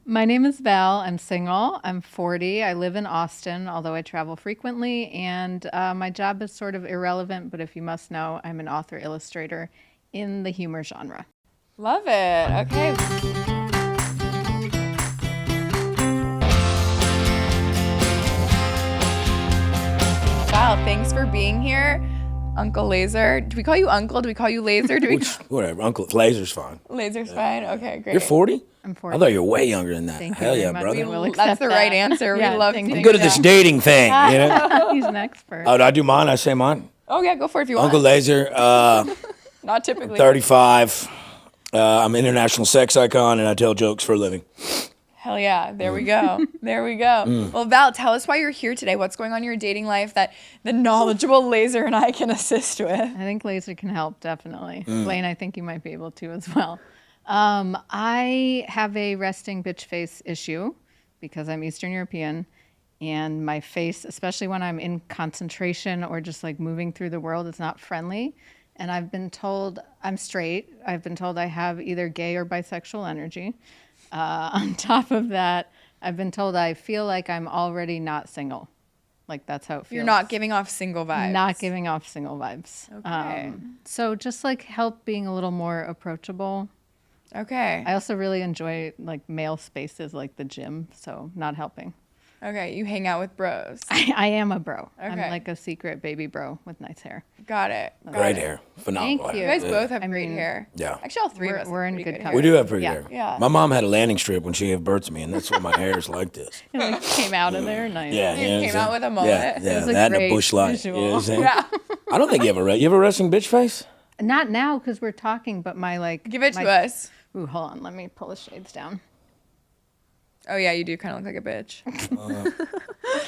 My name is Val. I'm single. I'm 40. I live in Austin, although I travel frequently. And my job is sort of irrelevant, but if you must know, I'm an author illustrator in the humor genre. Love it. Okay. Wow, thanks for being here. Uncle Lazer. Do we call you Uncle? Do we call you Lazer? Whatever. Uncle Lazer's fine. Lazer's fine? Okay, great. You're 40? I'm 40. I thought you were way younger than that. Thank you Hell very yeah, much. brother. We'll That's accept the that. right answer. Yeah, we love thank to you. I'm good at this dating thing, you know? He's an expert. Oh, do I do mine? I say mine? Oh, yeah, go for it if you want. Uncle Lazer, Not typically. 35. I'm an international sex icon, and I tell jokes for a living. Hell yeah. There we go. There we go. Well, Val, tell us why you're here today. What's going on in your dating life that the knowledgeable Lazer and I can assist with? I think Lazer can help, definitely. Blaine, I think you might be able to as well. I have a resting bitch face issue because I'm Eastern European, and my face, especially when I'm in concentration or just like moving through the world, is not friendly. And I've been told I'm straight. I've been told I have either gay or bisexual energy. On top of that, I've been told I feel like I'm already not single. Like that's how it feels. You're not giving off single vibes. Not giving off single vibes. Okay. So just like help being a little more approachable. Okay. I also really enjoy like male spaces like the gym, so not helping. Okay. You hang out with bros. I am a bro. I'm Okay. like a secret baby bro with nice hair. Got it. Great hair. Phenomenal Thank you. You hair. guys both have I great mean, hair. Yeah. Actually, all three of us. We're have in pretty good hair. We do have pretty Yeah. hair. Yeah. My mom had a landing strip when she gave birth to me, and that's why my hair is like this. It like came out of there nice. Yeah, You you know came what I'm out with a saying? mullet. Yeah, It yeah, was a that and a great bush light. visual. You know what I'm saying? Yeah. I don't think you have a resting bitch face? Not now because we're talking, but my like. Give it my, to us. Ooh, hold on. Let me pull the shades down. Oh, yeah, you do kind of look like a bitch.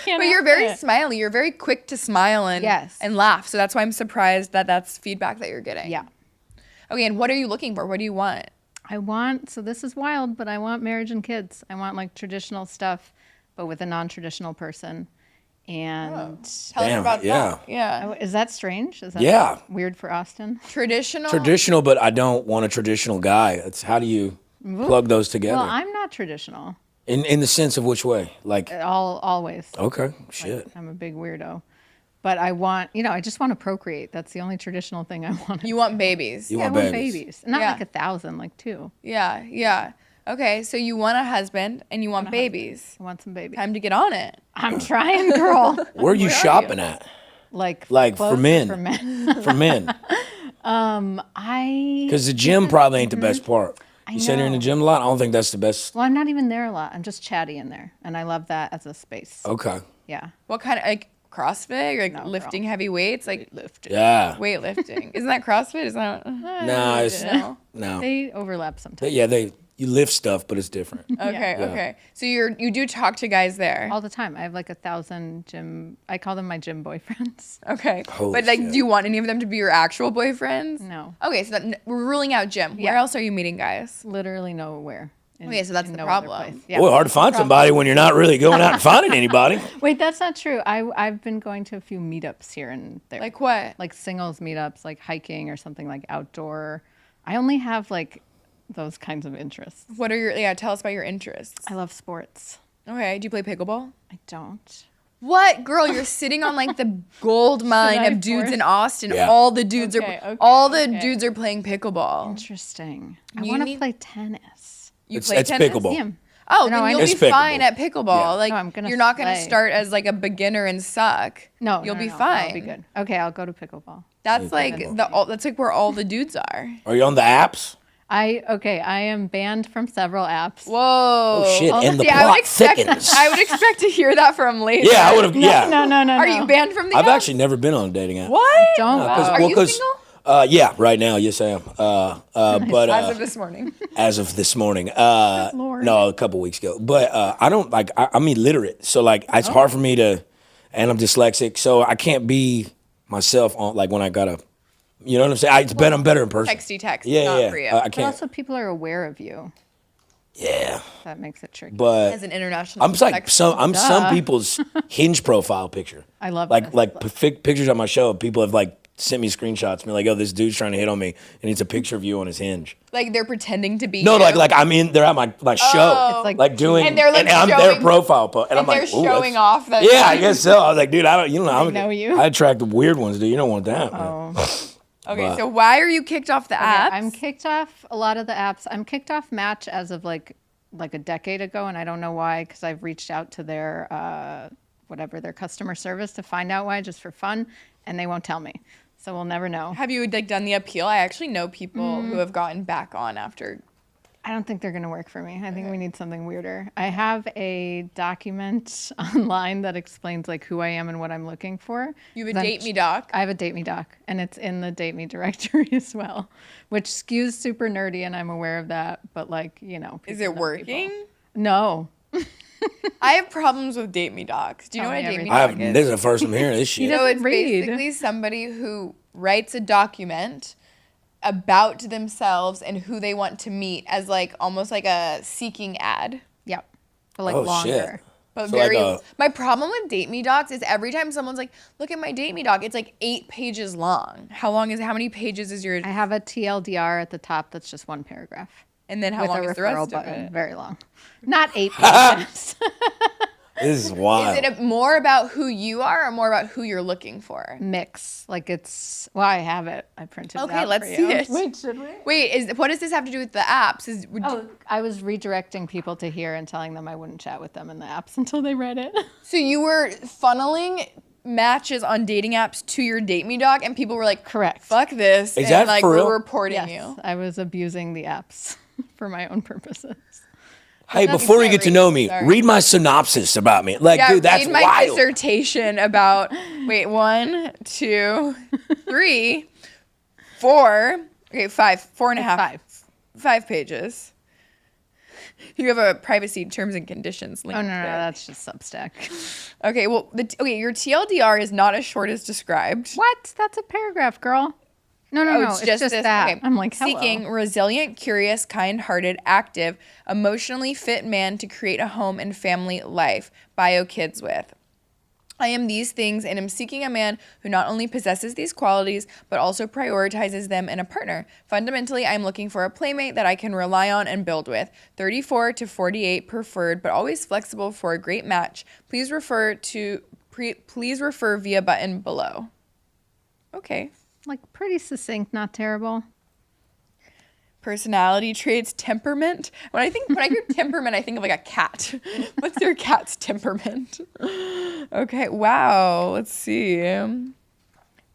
Can't But you're help very it. smiley. You're very quick to smile and, Yes. and laugh. So that's why I'm surprised that that's feedback that you're getting. Yeah. Okay, and what are you looking for? What do you want? I want, so this is wild, but I want marriage and kids. I want like traditional stuff, but with a non-traditional person. And Tell us Damn, about yeah. that. Yeah. oh, is that strange? Is that Yeah. weird for Austin? Traditional. Traditional, but I don't want a traditional guy. It's how do you plug those together? Well, I'm not traditional. In the sense of which way? Like, Always. okay, shit. I'm a big weirdo. But I want, I just want to procreate. That's the only traditional thing I want. You want babies. You I want want babies. babies. Not Yeah. like 1,000, like 2. Yeah, yeah. Okay, so you want a husband and you want babies. I want some babies. Time to get on it. I'm trying, girl. Where are you shopping at? Like For clothes men. For men. For men. Because the gym probably ain't the best part. You sit here in the know. gym a lot? I don't think that's the best. Well, I'm not even there a lot. I'm just chatty in there, and I love that as a space. Okay. Yeah. What kind of, like, CrossFit? Or, like, No, lifting heavy weights? Like, Lifting. Yeah. weightlifting. Isn't that CrossFit? Is that... No, it's, No. no. They overlap sometimes. Yeah, you lift stuff, but it's different. Okay, okay. So you do talk to guys there. All the time. I have like 1,000 gym. I call them my gym boyfriends. Okay. Holy But, like, shit. do you want any of them to be your actual boyfriends? No. Okay, so we're ruling out gym. Where Yeah. else are you meeting guys? Literally nowhere. Okay, so that's in the no other problem. place. Yeah. Boy, hard to find somebody when you're not really going out and finding anybody. Wait, that's not true. I've been going to a few meetups here and there. Like what? Like singles meetups, like hiking or something like outdoor. I only have like those kinds of interests. What are your, tell us about your interests. I love sports. Okay, do you play pickleball? I don't. What? Girl, you're sitting on like the gold mine I of dudes force- in Austin. Yeah. All the dudes Okay, are okay. dudes are playing pickleball. Interesting. I You want to need- play tennis. You It's- play it's tennis? pickleball. Yeah. Oh, No, then I you'll know. be It's pickleball. fine at pickleball. Yeah. Like No, I'm gonna you're not gonna play. start as like a beginner and suck. No, You'll no, be no, fine. I'll be good. Okay, I'll go to pickleball. That's like that's like where all the dudes are. Are you on the apps? I am banned from several apps. Whoa. Oh, shit. And the See, I would plot expect thickens. I would expect to hear that from Lazer. Yeah, I would have. Yeah. No. Are you banned from the I've app? actually never been on a dating app. What? Don't. Are you single? Yeah, right now, yes, I am. But As of this morning. as of this morning, Lord. no, a couple weeks ago. But I don't like. I'm illiterate, so like it's hard for me to, and I'm dyslexic, so I can't be myself on like when I gotta. You know what I'm saying? I'm better in person. Texty text. Yeah, not yeah. for you. I But can't. also, people are aware of you. Yeah, That makes it tricky. but As an international I'm like text. some people's Hinge profile picture. I love like this. like pictures on my show. People have like sent me screenshots, me like, "Oh, this dude's trying to hit on me," and it's a picture of you on his Hinge. Like they're pretending to be No, you. like I'm in. They're at my show, It's like doing, And they're, like, I'm their showing- profile post, and I'm they're like, "Ooh, showing that's-" off that. Yeah, I guess so. I was like, dude, I don't, know you. I attract the weird ones, dude. You don't want that, man. Oh. Okay, But- so why are you kicked off the apps? I'm kicked off a lot of the apps. I'm kicked off Match as of like a decade ago, and I don't know why, because I've reached out to their their customer service to find out why, just for fun, and they won't tell me. So we'll never know. Have you like done the appeal? I actually know people who have gotten back on after. I don't think they're going to work for me. I think we need something weirder. I have a document online that explains like who I am and what I'm looking for. You have a Date Me doc. I have a Date Me doc, and it's in the Date Me directory as well, which skews super nerdy, and I'm aware of that. But like, Is people it know working? people. No. I have problems with Date Me docs. Do you know Tell what a me Date Me everything. doc is? This is the first I'm hearing of this shit. So doesn't it's read. basically somebody who writes a document about themselves and who they want to meet as like almost like a seeking ad. Yep. But like Oh, longer. shit. But So, like, very my problem with Date Me docs is every time someone's like, look at my Date Me doc, it's like 8 pages long. How many pages is your I have a TLDR at the top that's just one paragraph. and then how with long a is the referral rest button. of it? Very long. Not 8 pages. This is wild. Is it more about who you are or more about who you're looking for? Mix. Like I have it. I printed it Okay, out let's for see you. it. Wait, should we? Wait, what does this have to do with the apps? I was redirecting people to here and telling them I wouldn't chat with them in the apps until they read it. So you were funneling matches on dating apps to your Date Me doc, and people were like, Correct. fuck this. Is and that like for real? we're reporting Yes, you. I was abusing the apps for my own purposes. Hey, That's before you okay, get to know read, me, sorry. read my synopsis about me. Like, Yeah, dude, that's read my wild. dissertation about 1, 2, 3, 4. Okay, 5, 4.5. 5. 5 pages. You have a privacy terms and conditions link. Oh no, there. that's just Substack. Okay, well, your TLDR is not as short as described. What? That's a paragraph, girl. No, Oh, it's just this. that. Okay. I'm like, hello. Seeking resilient, curious, kind-hearted, active, emotionally fit man to create a home and family life. Bio kids with. I am these things and am seeking a man who not only possesses these qualities, but also prioritizes them in a partner. Fundamentally, I'm looking for a playmate that I can rely on and build with. 34 to 48 preferred, but always flexible for a great match. Please refer via button below. Okay. Like pretty succinct, not terrible. Personality traits, temperament. When I hear temperament, I think of like a cat. What's your cat's temperament? Okay, wow. Let's see.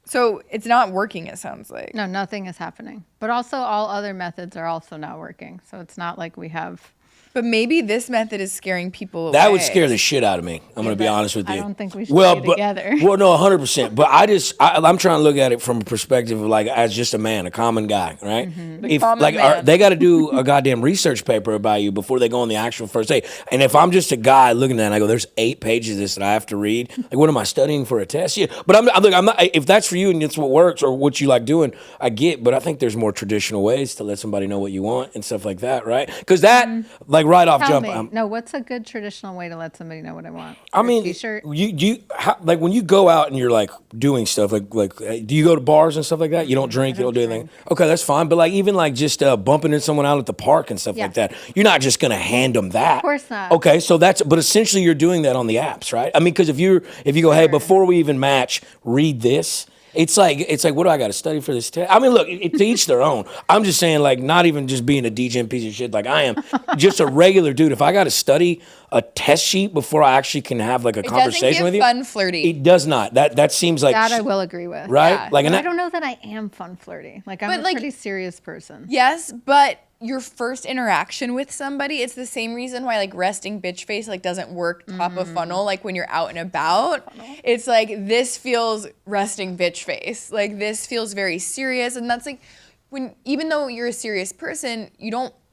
So it's not working, it sounds like. No, nothing is happening. But also all other methods are also not working. So it's not like we have. But maybe this method is scaring people away. That would scare the shit out of me. I'm going to be but honest with you. I don't think we should be together. Well, no, 100%. But I'm trying to look at it from a perspective of like as just a man, a common guy, right? If common like man. they got to do a goddamn research paper about you before they go on the actual first date. And if I'm just a guy looking at it and I go, there's 8 pages of this that I have to read. Like, what am I studying for a test? Yeah, but I'm not. If that's for you and it's what works or what you like doing, I get. But I think there's more traditional ways to let somebody know what you want and stuff like that, right? Because that, like, right off Tell jump. me. No, what's a good traditional way to let somebody know what I want? I mean, T-shirt? like when you go out and you're like doing stuff, like do you go to bars and stuff like that? You don't drink, you don't do anything. Okay, that's fine. But like even like just bumping into someone out at the park and stuff like that, you're not just gonna hand them that. Of course not. Okay, so but essentially you're doing that on the apps, right? I mean, because if you go, hey, before we even match, read this. It's like, what do I got to study for this test? I mean, look, to each their own. I'm just saying, like, not even just being a degen piece of shit like I am, just a regular dude. If I got to study a test sheet before I actually can have like a conversation with you, fun flirty. it does not. That seems like That I will agree with. right. Yeah. Like, But and I don't know that I am fun flirty. Like I'm But, a like- pretty serious person. Yes, but your first interaction with somebody, it's the same reason why like resting bitch face like doesn't work top of funnel. Like when you're out and about, it's like this feels resting bitch face. Like this feels very serious, and that's like even though you're a serious person,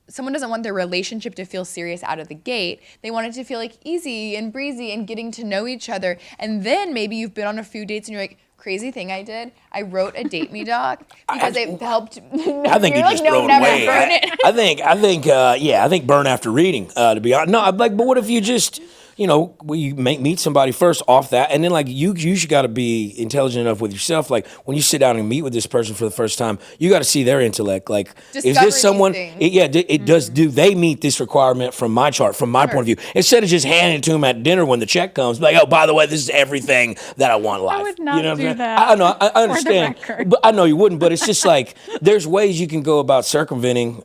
someone doesn't want their relationship to feel serious out of the gate. They want it to feel like easy and breezy and getting to know each other. And then maybe you've been on a few dates and you're like, crazy thing I did, I wrote a Date Me doc because it helped. I think you're you just like, no, thrown never away. burn it. I think burn after reading. To be honest, no, I'm like, but what if you just we meet somebody first off that, and then like you should got to be intelligent enough with yourself. Like when you sit down and meet with this person for the first time, you got to see their intellect. Like, is this someone? Do they meet this requirement from my chart, from my point of view? Instead of just handing it to them at dinner when the check comes, like, oh, by the way, this is everything that I want in life. I would not do that. I know, I understand, but I know you wouldn't. But it's just like there's ways you can go about circumventing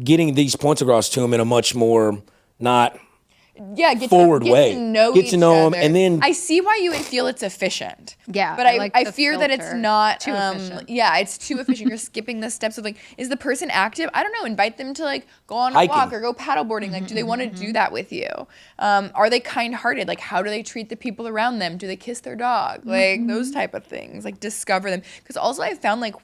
getting these points across to them in a much more not forward way. Get to know them, and then I see why you would feel it's efficient. Yeah, but I fear that it's not too efficient. Yeah, it's too efficient. You're skipping the steps of like, is the person active? I don't know. Invite them to like go on a hiking. walk or go paddleboarding. Like, do they want to do that with you? Are they kind-hearted? Like, how do they treat the people around them? Do they kiss their dog? Like those type of things. Like discover them. Because also I found like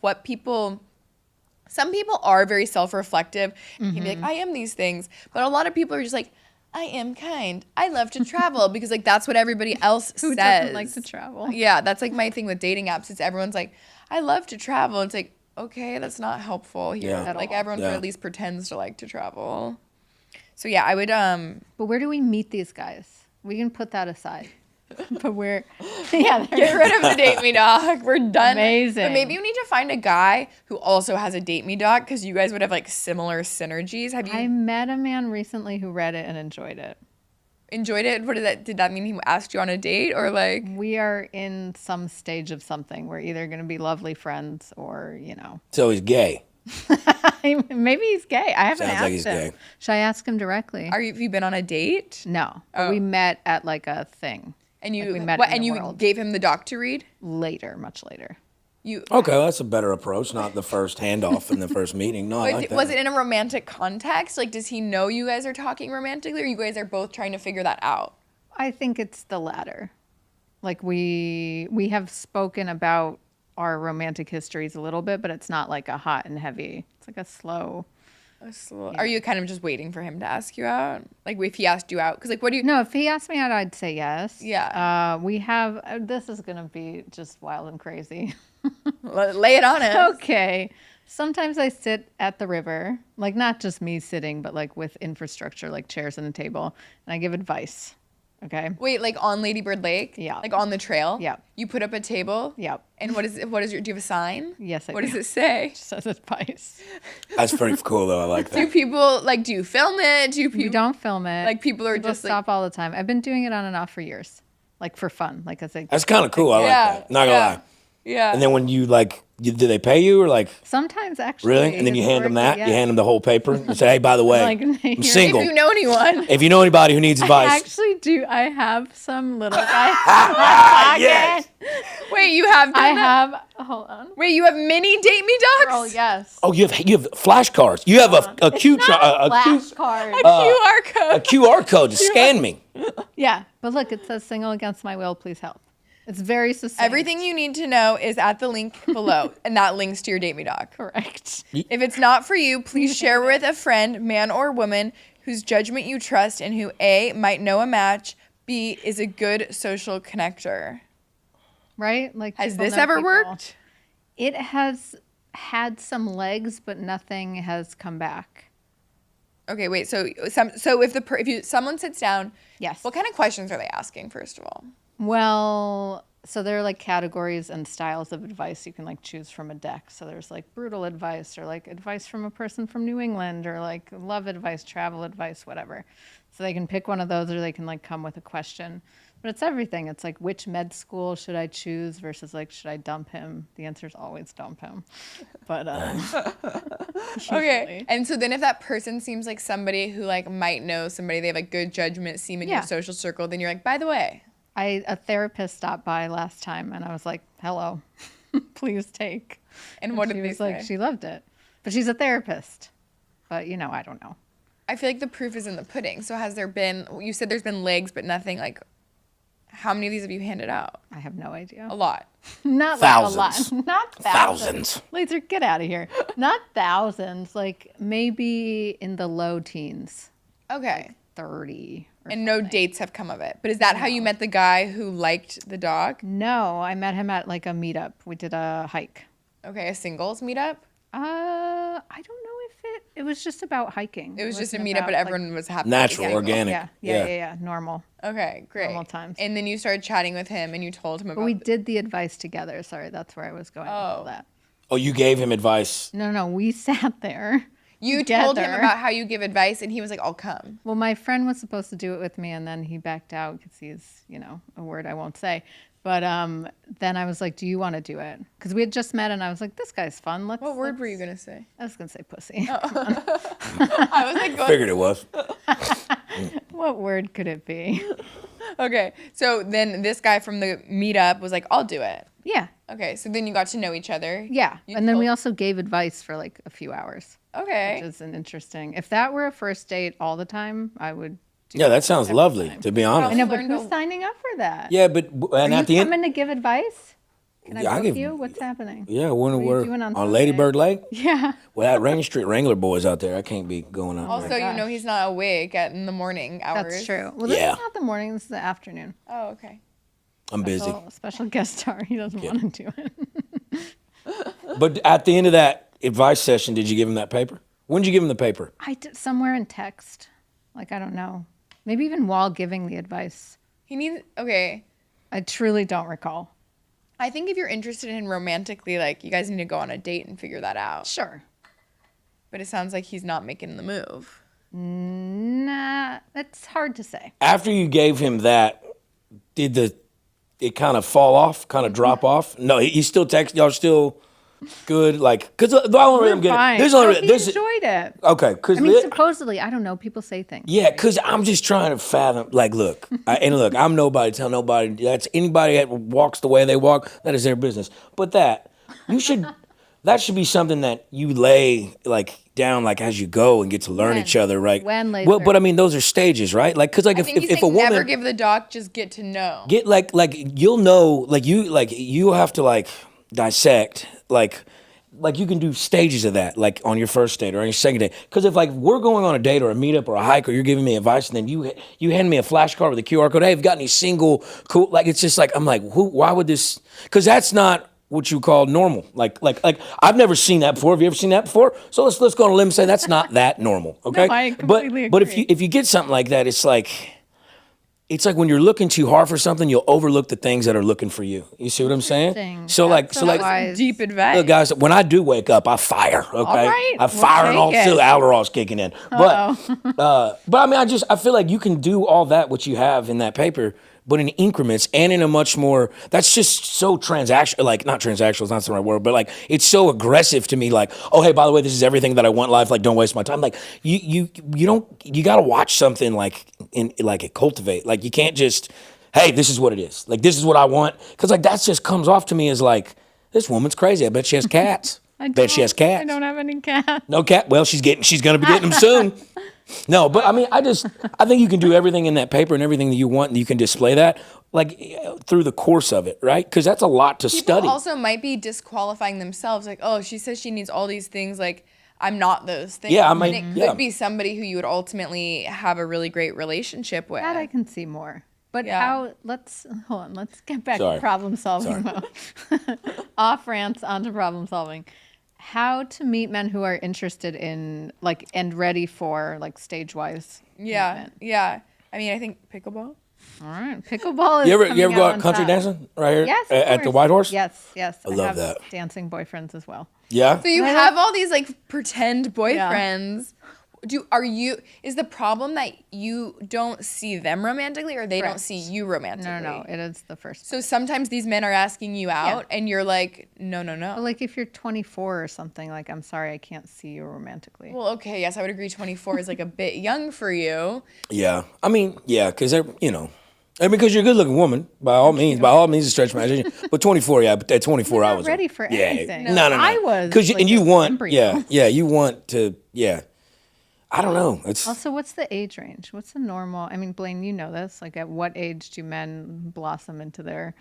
some people are very self-reflective and can be like, I am these things. But a lot of people are just like, I am kind. I love to travel because like that's what everybody else Who says. doesn't like to travel? Yeah, that's like my thing with dating apps. It's everyone's like, I love to travel. It's like, okay, that's not helpful here. Yeah. Like everyone at least pretends to like to travel. So yeah, I would But where do we meet these guys? We can put that aside. But get rid of the date me dog. We're done. Amazing. But maybe you need to find a guy who also has a date me dog because you guys would have like similar synergies. Have you I met a man recently who read it and enjoyed it. enjoyed it? What did that mean? He asked you on a date or like? We are in some stage of something. We're either going to be lovely friends or, So he's gay. Maybe he's gay. I haven't Sounds asked like he's him. gay. Should I ask him directly? Have you been on a date? No. Oh. We met at like a thing. And you we met in the world. Gave him the doc to read? Later, much later. Okay, well, that's a better approach, not the first handoff in the first meeting. No, I like that. Was it in a romantic context? Like, does he know you guys are talking romantically, or you guys are both trying to figure that out? I think it's the latter. Like we have spoken about our romantic histories a little bit, but it's not like a hot and heavy. It's like a slow. Are you kind of just waiting for him to ask you out? Like, if he asked you out? Because, like, what do you... No, if he asked me out, I'd say yes. Yeah. We have... this is going to be just wild and crazy. Lay it on us. Okay. Sometimes I sit at the river, like not just me sitting, but like with infrastructure, like chairs and a table, and I give advice. Okay. Wait, like on Lady Bird Lake? Yeah. Like on the trail? Yeah. You put up a table? Yep. And do you have a sign? Yes, I What do. does it say? It says advice. That's pretty cool, though. I like that. Do you film it? We don't film it. Like people People just stop all the time. I've been doing it on and off for years, like for fun, like as a. That's kind of cool. I like that. Not gonna lie. Yeah. And then when you do they pay you or like? Sometimes actually. Really? And then you hand them that? Yeah. You hand them the whole paper and say, hey, by the way, Like, I'm single. If you know anyone. If you know anybody who needs advice. I actually do. I have some little guy in my pocket. Yes. Wait, you have done I that? have. Hold on. Wait, you have mini date me dogs? Oh yes. Oh, you have flashcards. You have a Q Flashcard. QR code. a QR code to scan me. Yeah, but look, it says "single against my will, please help." It's very succinct. Everything you need to know is at the link below, and that links to your Date Me Doc. Correct. If it's not for you, please share with a friend, man or woman, whose judgment you trust and who A, might know a match, B, is a good social connector. Right? Like, Has people this know ever people. worked? It has had some legs, but nothing has come back. Okay, wait. So if someone sits down, Yes. what kind of questions are they asking? First of all, Well, so there are like categories and styles of advice you can like choose from a deck. So there's like brutal advice or like advice from a person from New England or like love advice, travel advice, whatever. So they can pick one of those or they can like come with a question. But it's everything. It's like, which med school should I choose versus like, should I dump him? The answer is always dump him. But okay. usually. And so then if that person seems like somebody who like might know somebody, they have like good judgment, seem in your social circle, then you're like, by the way. A therapist stopped by last time and I was like, hello, please take. And what did they say? Like, she loved it. But she's a therapist. But, I don't know. I feel like the proof is in the pudding. So has there been, you said there's been legs, but nothing like, how many of these have you handed out? I have no idea. A lot. Not Thousands. like a lot. Not thousands. Lazer, get out of here. Not thousands. Like maybe in the low teens. Okay. 30. And no dates have come of it. But is that how you met the guy who liked the dog? No, I met him at like a meetup. We did a hike. Okay, a singles meetup? I don't know It was just about hiking. It was just a wasn't meetup, about, but everyone was happy. Natural, Yeah. organic. Yeah. Normal. Okay, great. Normal times. And then you started chatting with him, and you told him about. But we did the advice together. Sorry, that's where I was going with all that. Oh, you gave him advice. No, we sat there. You told him about how you give advice, and he was like, "I'll come." Well, my friend was supposed to do it with me, and then he backed out because he's, a word I won't say. But then I was like, "Do you want to do it?" Because we had just met, and I was like, "This guy's fun. Let's." What word were you gonna say? I was gonna say pussy. I was like, Figured it was. What word could it be? Okay, so then this guy from the meetup was like, "I'll do it." Yeah. Okay, so then you got to know each other. Yeah. And then we also gave advice for like a few hours. Okay. Which is an interesting. If that were a first date all the time, I would. Yeah, that sounds lovely, to be honest. I know, but who's signing up for that? Yeah, but and Are at you the end, coming to give advice? Can Yeah, I I book give- you? What's happening? yeah, when you we're doing on on Sunday? Lady Bird Lake. Yeah. Well, that Rain Street Wrangler boys out there, I can't be going out. Also, there. you know he's not awake in the morning hours. That's true. Well, this Yeah. is not the morning. This is the afternoon. Oh, okay. I'm busy. Special guest star. He doesn't want to do it. But at the end of that advice session, did you give him that paper? When did you give him the paper? I did somewhere in text. Like, I don't know. Maybe even while giving the advice. Okay. I truly don't recall. I think if you're interested in him romantically, like, you guys need to go on a date and figure that out. Sure. But it sounds like he's not making the move. Nah, that's hard to say. After you gave him that, did it kind of fall off, kind of drop off? No, he still text. Y'all still good? Like, because the only reason I'm getting Fine. this I only hope he this enjoyed it. okay, because I mean, supposedly, I don't know. People say things. yeah, because I'm just trying to fathom. Like, look, I'm nobody. Tell nobody. That's anybody that walks the way they walk. That is their business. But that should be something that you lay like down like as you go and get to learn each other, right? When later. Well, but I mean, those are stages, right? Like, because like I think he's if a saying woman never give the doc, just get to know. get like you'll know you have to like dissect like you can do stages of that like on your first date or on your second date, because if like we're going on a date or a meetup or a hike or you're giving me advice and then you hand me a flashcard with a QR code, hey, have you got any single cool, like it's just like I'm like why would this, because that's not what you call normal. Like I've never seen that before. Have you ever seen that before? So let's go on a limb and say that's not that normal. Okay. No, I completely but agree. if you get something like that, it's like when you're looking too hard for something, you'll overlook the things that are looking for you. You see what I'm saying? Interesting. So That's like wise. Deep advice. look, guys, when I do wake up, I fire. Okay, right, I fire and we'll all take it. Adderall's kicking in. But I mean, I feel like you can do all that what you have in that paper, but in increments and in a much more. That's just so transactional. Like not transactional is not the right word, but like it's so aggressive to me. Like, oh hey, by the way, this is everything that I want in life. Like, don't waste my time. Like you got to watch something like it cultivate. Like you can't just. Hey, this is what it is. Like, this is what I want. Because, like, that just comes off to me as, like, this woman's crazy. I bet she has cats. Bet she has cats. I don't have any cats. No cat. Well, she's going to be getting them soon. No, but, I mean, I think you can do everything in that paper and everything that you want, and you can display that, like, through the course of it, right? Because that's a lot to study. People also might be disqualifying themselves. Like, oh, she says she needs all these things. Like, I'm not those things. Yeah, I And mean, it could be somebody who you would ultimately have a really great relationship with. That I can see more. But Yeah. let's get back Sorry. to problem solving mode. Off rants onto problem solving. How to meet men who are interested in like and ready for like stage wise. Yeah, yeah. I mean, I think pickleball. All right. Pickleball is You ever coming go out out on country top. dancing right here Yes, of at the course. White Horse? Yes. I love have that. dancing boyfriends as well. Yeah. So you I have all these like pretend Yeah. boyfriends. Is the problem that you don't see them romantically or they don't Correct. see you romantically? No. It is the first. So sometimes these men are asking you out and you're like, no. But like if you're 24 or something, like I'm sorry, I can't see you romantically. Well, okay, yes, I would agree 24 is like a bit young for you. Yeah. I mean, yeah, because and because you're a good looking woman, by all means, a stretch my imagination. But 24, yeah, but at 24, I not was ready for anything. No. I was, Because like, and you an want, embryo. you want to, I don't know. It's Also, what's the age range? What's the normal? I mean, Blaine, you know this. Like, at what age do men blossom into their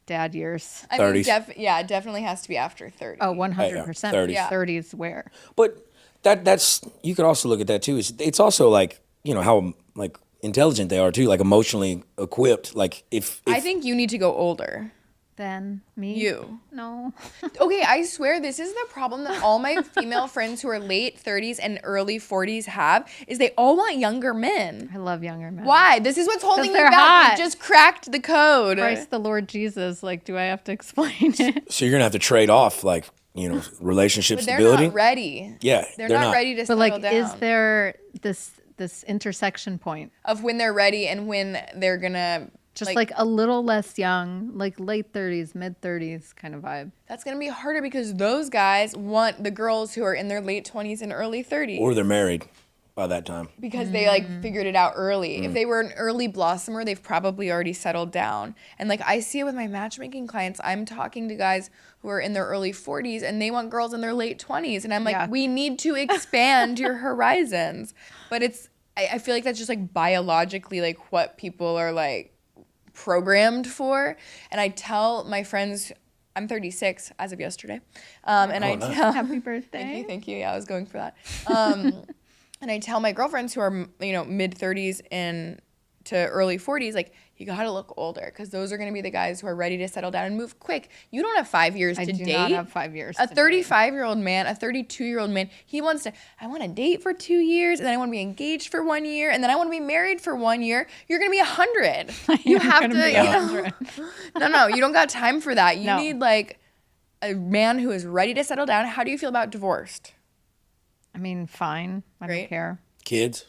dad years? I mean, 30s. it definitely has to be after 30. Oh, 100%. 30s. Yeah. 30s where? But that's you could also look at that too. It's also like how like intelligent they are too, like emotionally equipped. Like if I think you need to go older. Than me? You. No. Okay, I swear this is the problem that all my female friends who are late 30s and early 40s have, is they all want younger men. I love younger men. Why? This is what's holding you they're back. hot. You just cracked the code. Christ the Lord Jesus. Like, do I have to explain it? So you're gonna have to trade off, like, you know, relationship But they're stability. not ready. Yeah, They're not ready to But settle like, down. is there this intersection point? Of when they're ready and when they're gonna Just like a little less young, like late 30s, mid 30s kind of vibe. that's gonna be harder because those guys want the girls who are in their late 20s and early 30s. Or they're married by that time. Because they like figured it out early. If they were an early blossomer, they've probably already settled down. And like I see it with my matchmaking clients, I'm talking to guys who are in their early 40s and they want girls in their late 20s. And I'm like, Yeah. we need to expand your horizons. But I feel like that's just like biologically like what people are like programmed for. And I tell my friends, I'm 36 as of yesterday. And I nice. tell Happy birthday. Thank you. Yeah, I was going for that. And I tell my girlfriends who are, you know, mid 30s and to early 40s, like, you gotta look older because those are gonna be the guys who are ready to settle down and move quick. You don't have 5 years I to do date. not have 5 years. A to date. 35-year-old man, a 32-year-old man, I want to date for 2 years, and then I want to be engaged for 1 year, and then I want to be married for 1 year. You're gonna be 100. You am have gonna to, be you know. 100. No, you don't got time for that. You No. need like a man who is ready to settle down. How do you feel about divorced? I mean, fine. I Great. don't care. Kids?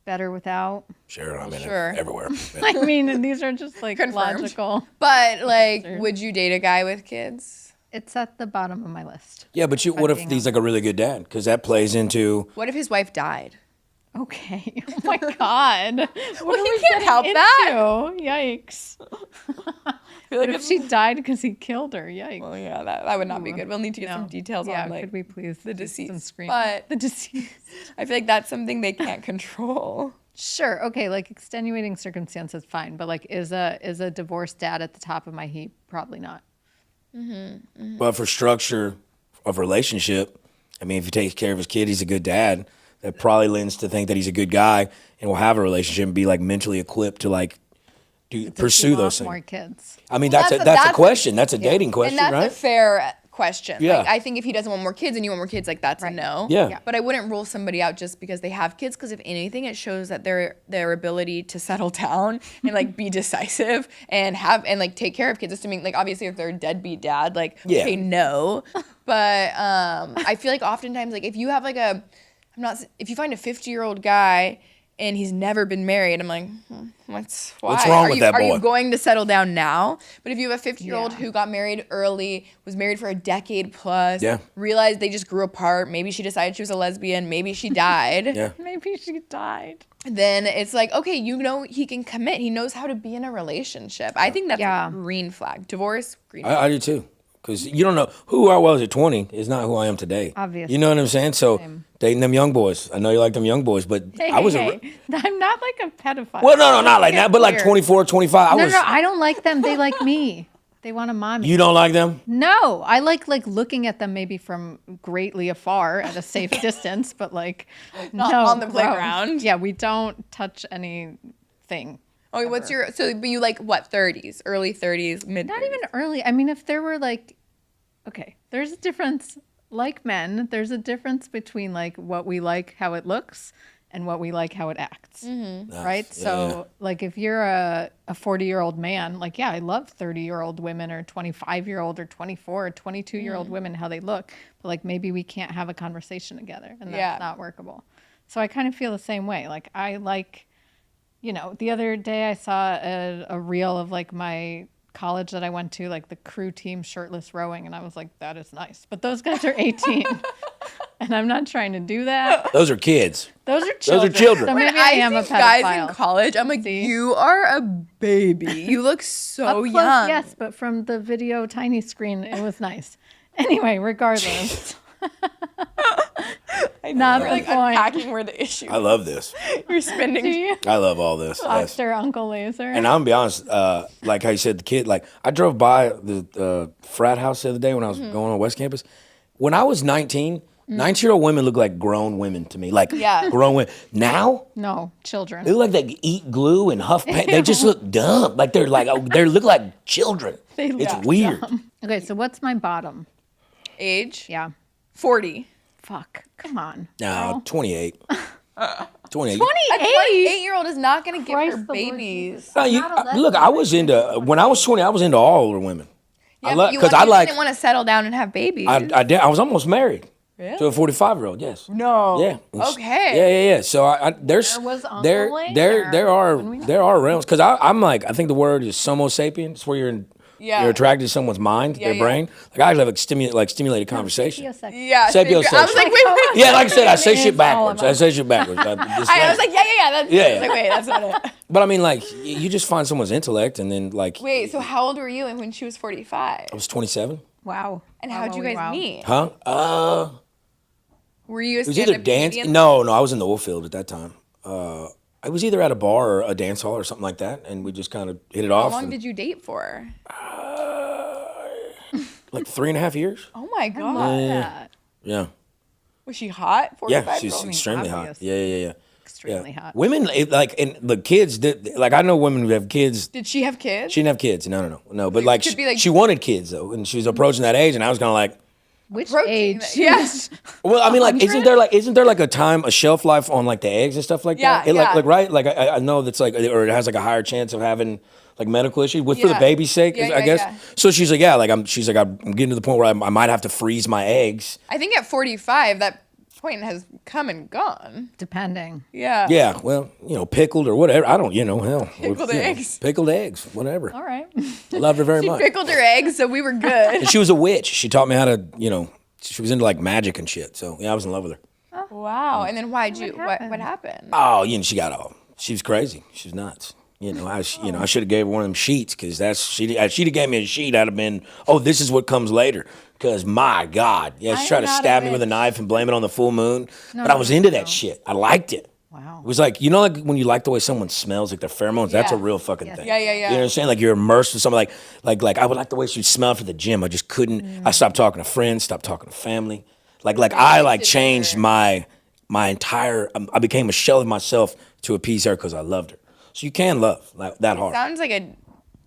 Better without. Sure, I mean, Sure. everywhere. I mean, these are just like Confirmed. logical. But like, would you date a guy with kids? It's at the bottom of my list. Yeah, but what if he's like a really good dad? Because that plays into, What if his wife died? Okay. Oh my God. What Well, are he we can't getting help that. into? Yikes. What if she died because he killed her? Yikes. Well, yeah, that would not be good. We'll need to get some details Yeah, on like could we please the do some deceased. screen? But The deceased. I feel like that's something they can't control. Sure. Okay. Like extenuating circumstances, fine. But like, is a divorced dad at the top of my heap? Probably not. but for structure of relationship, I mean, if he takes care of his kid, he's a good dad. That probably lends to think that he's a good guy and will have a relationship and be like mentally equipped to like pursue those More things. kids. I mean, Well, that's a question. That's a dating question, And that's right? a fair question. Yeah. Like, I think if he doesn't want more kids and you want more kids, like that's a no. Yeah. But I wouldn't rule somebody out just because they have kids, because if anything, it shows that their ability to settle down and like be decisive and like take care of kids. Assuming like obviously if they're a deadbeat dad, like Yeah. okay, no. But I feel like oftentimes like if you have like if you find a 50-year-old guy and he's never been married, I'm like, why? What's wrong with that Are boy? you going to settle down now? But if you have a 50-year-old Yeah. who got married early, was married for a decade plus, Yeah. realized they just grew apart, maybe she decided she was a lesbian, maybe she died, Yeah. Maybe she died. then it's like, okay, you know he can commit. He knows how to be in a relationship. I think that's Yeah. a green flag. Divorce, green flag. I do too. Because you don't know who I was at 20 is not who I am today. Obviously. You know what I'm saying? So Same. dating them young boys. I know you like them young boys, but I was I'm not like a pedophile. well, no, not like that, but like Weird. 24, 25. No, I don't like them. They like me. They want a mommy. You don't like them? No, I like looking at them maybe from greatly afar at a safe distance, but like Not no, on the gross. playground. Yeah, we don't touch anything. Oh, but you like what, 30s, early 30s, mid 30s? Not even early. I mean, if there were like, okay, there's a difference. Like men, there's a difference between like what we like, how it looks, and what we like, how it acts. Right? Yeah, So, like, if you're a 40-year-old man, like, yeah, I love 30-year-old women or 25-year-old or 24 or 22-year-old women, how they look. But, like, maybe we can't have a conversation together, and that's Yeah. not workable. So I kind of feel the same way. Like, I like, you know, the other day I saw a reel of, like, my college that I went to, like, the crew team shirtless rowing, and I was like, that is nice. But those guys are 18. And I'm not trying to do that. Those are kids. Those are children. children. So When maybe I am a see guys pedophile. in college, I'm like, See? you are a baby. You look so Up close, young. yes, but from the video tiny screen, it was nice. Anyway, regardless. Not We're the like point. unpacking where the issue. I love this. You're Do spending. you? I love all this. Yes. Dr. Uncle Lazer. And I'm gonna be honest, like how you said, the kid, like I drove by the frat house the other day when I was going on West Campus. When I was 19, 19-year-old women look like grown women to me. Like Yeah. grown women. Now, No, children. they look like they eat glue and huff paint. They just look dumb. Like they look like children. It's weird. Okay, so what's my bottom? Age? Yeah. 40. Fuck. Come on. No, 28. 28. A 28-year-old is not going to give Christ her the Lord babies. No, look, I was when I was 20, I was into all older women. Yeah, I but you didn't want to settle down and have babies. I did. I was almost married Really? to a 45-year-old. Yes. No. Yeah. Okay. Yeah. So there's There was Uncle there Lazer there are realms because I'm like I think the word is Homo sapien. It's where Yeah. you're attracted to someone's mind, their brain. Like I have stimulated conversation. Yeah. Sapiosexual. I was like, wait. Yeah, like I said, I say shit It's all backwards. I say shit backwards. I was like, yeah. That's, Yeah. I was like, wait, that's not it. But I mean, like you just find someone's intellect, and then like Wait, so how old were you when she was 45? I was 27. Wow. And how'd you guys meet? Huh? Were you a It was either stand-up dance. comedian? No, I was in the oil field at that time. I was either at a bar or a dance hall or something like that, and we just kind of hit it How off. long did you date for? Like 3.5 years. Oh my god. That. Yeah. Was she hot? Yeah, 45 she's girl? extremely hot. obvious. Yeah. Extremely hot. Women like and the kids like I know women who have kids. Did she have kids? She didn't have kids. No. But like could be like- she wanted kids though, and she was approaching that age, and I was kind of like, Which Protein. age? Yes. well, I mean, like, isn't there like a shelf life on like the eggs and stuff like that? Yeah, yeah. Like right, like I know that's like, or it has like a higher chance of having like medical issues for the Yeah. baby's sake, Yeah, I guess. yeah. So she's like, I'm getting to the point where I might have to freeze my eggs. I think at 45, that point has come and gone. Depending. Yeah. Yeah, well, pickled or whatever. I don't, hell. Pickled eggs. Pickled eggs, whatever. All right. I loved her very much. Pickled her eggs, so we were good. And she was a witch. She taught me how to, she was into like magic and shit. So yeah, I was in love with her. Wow. And then what happened? Oh, she was crazy. She was nuts. I should have gave her one of them sheets because she'd have gave me a sheet. I'd have been, this is what comes later. Because my God, she I tried am to not a stab me with a witch. knife and blame it on the full moon. But I was into that shit. I liked it. Wow. It was like, like when you like the way someone smells, like their pheromones, that's a Yeah. real fucking thing. Yeah. You know what I'm saying? Like you're immersed with something like I would like the way she smelled for the gym. I just couldn't. I stopped talking to friends, stopped talking to family. I changed my entire. I became a shell of myself to appease her because I loved her. So you can love like that hard. Sounds like a.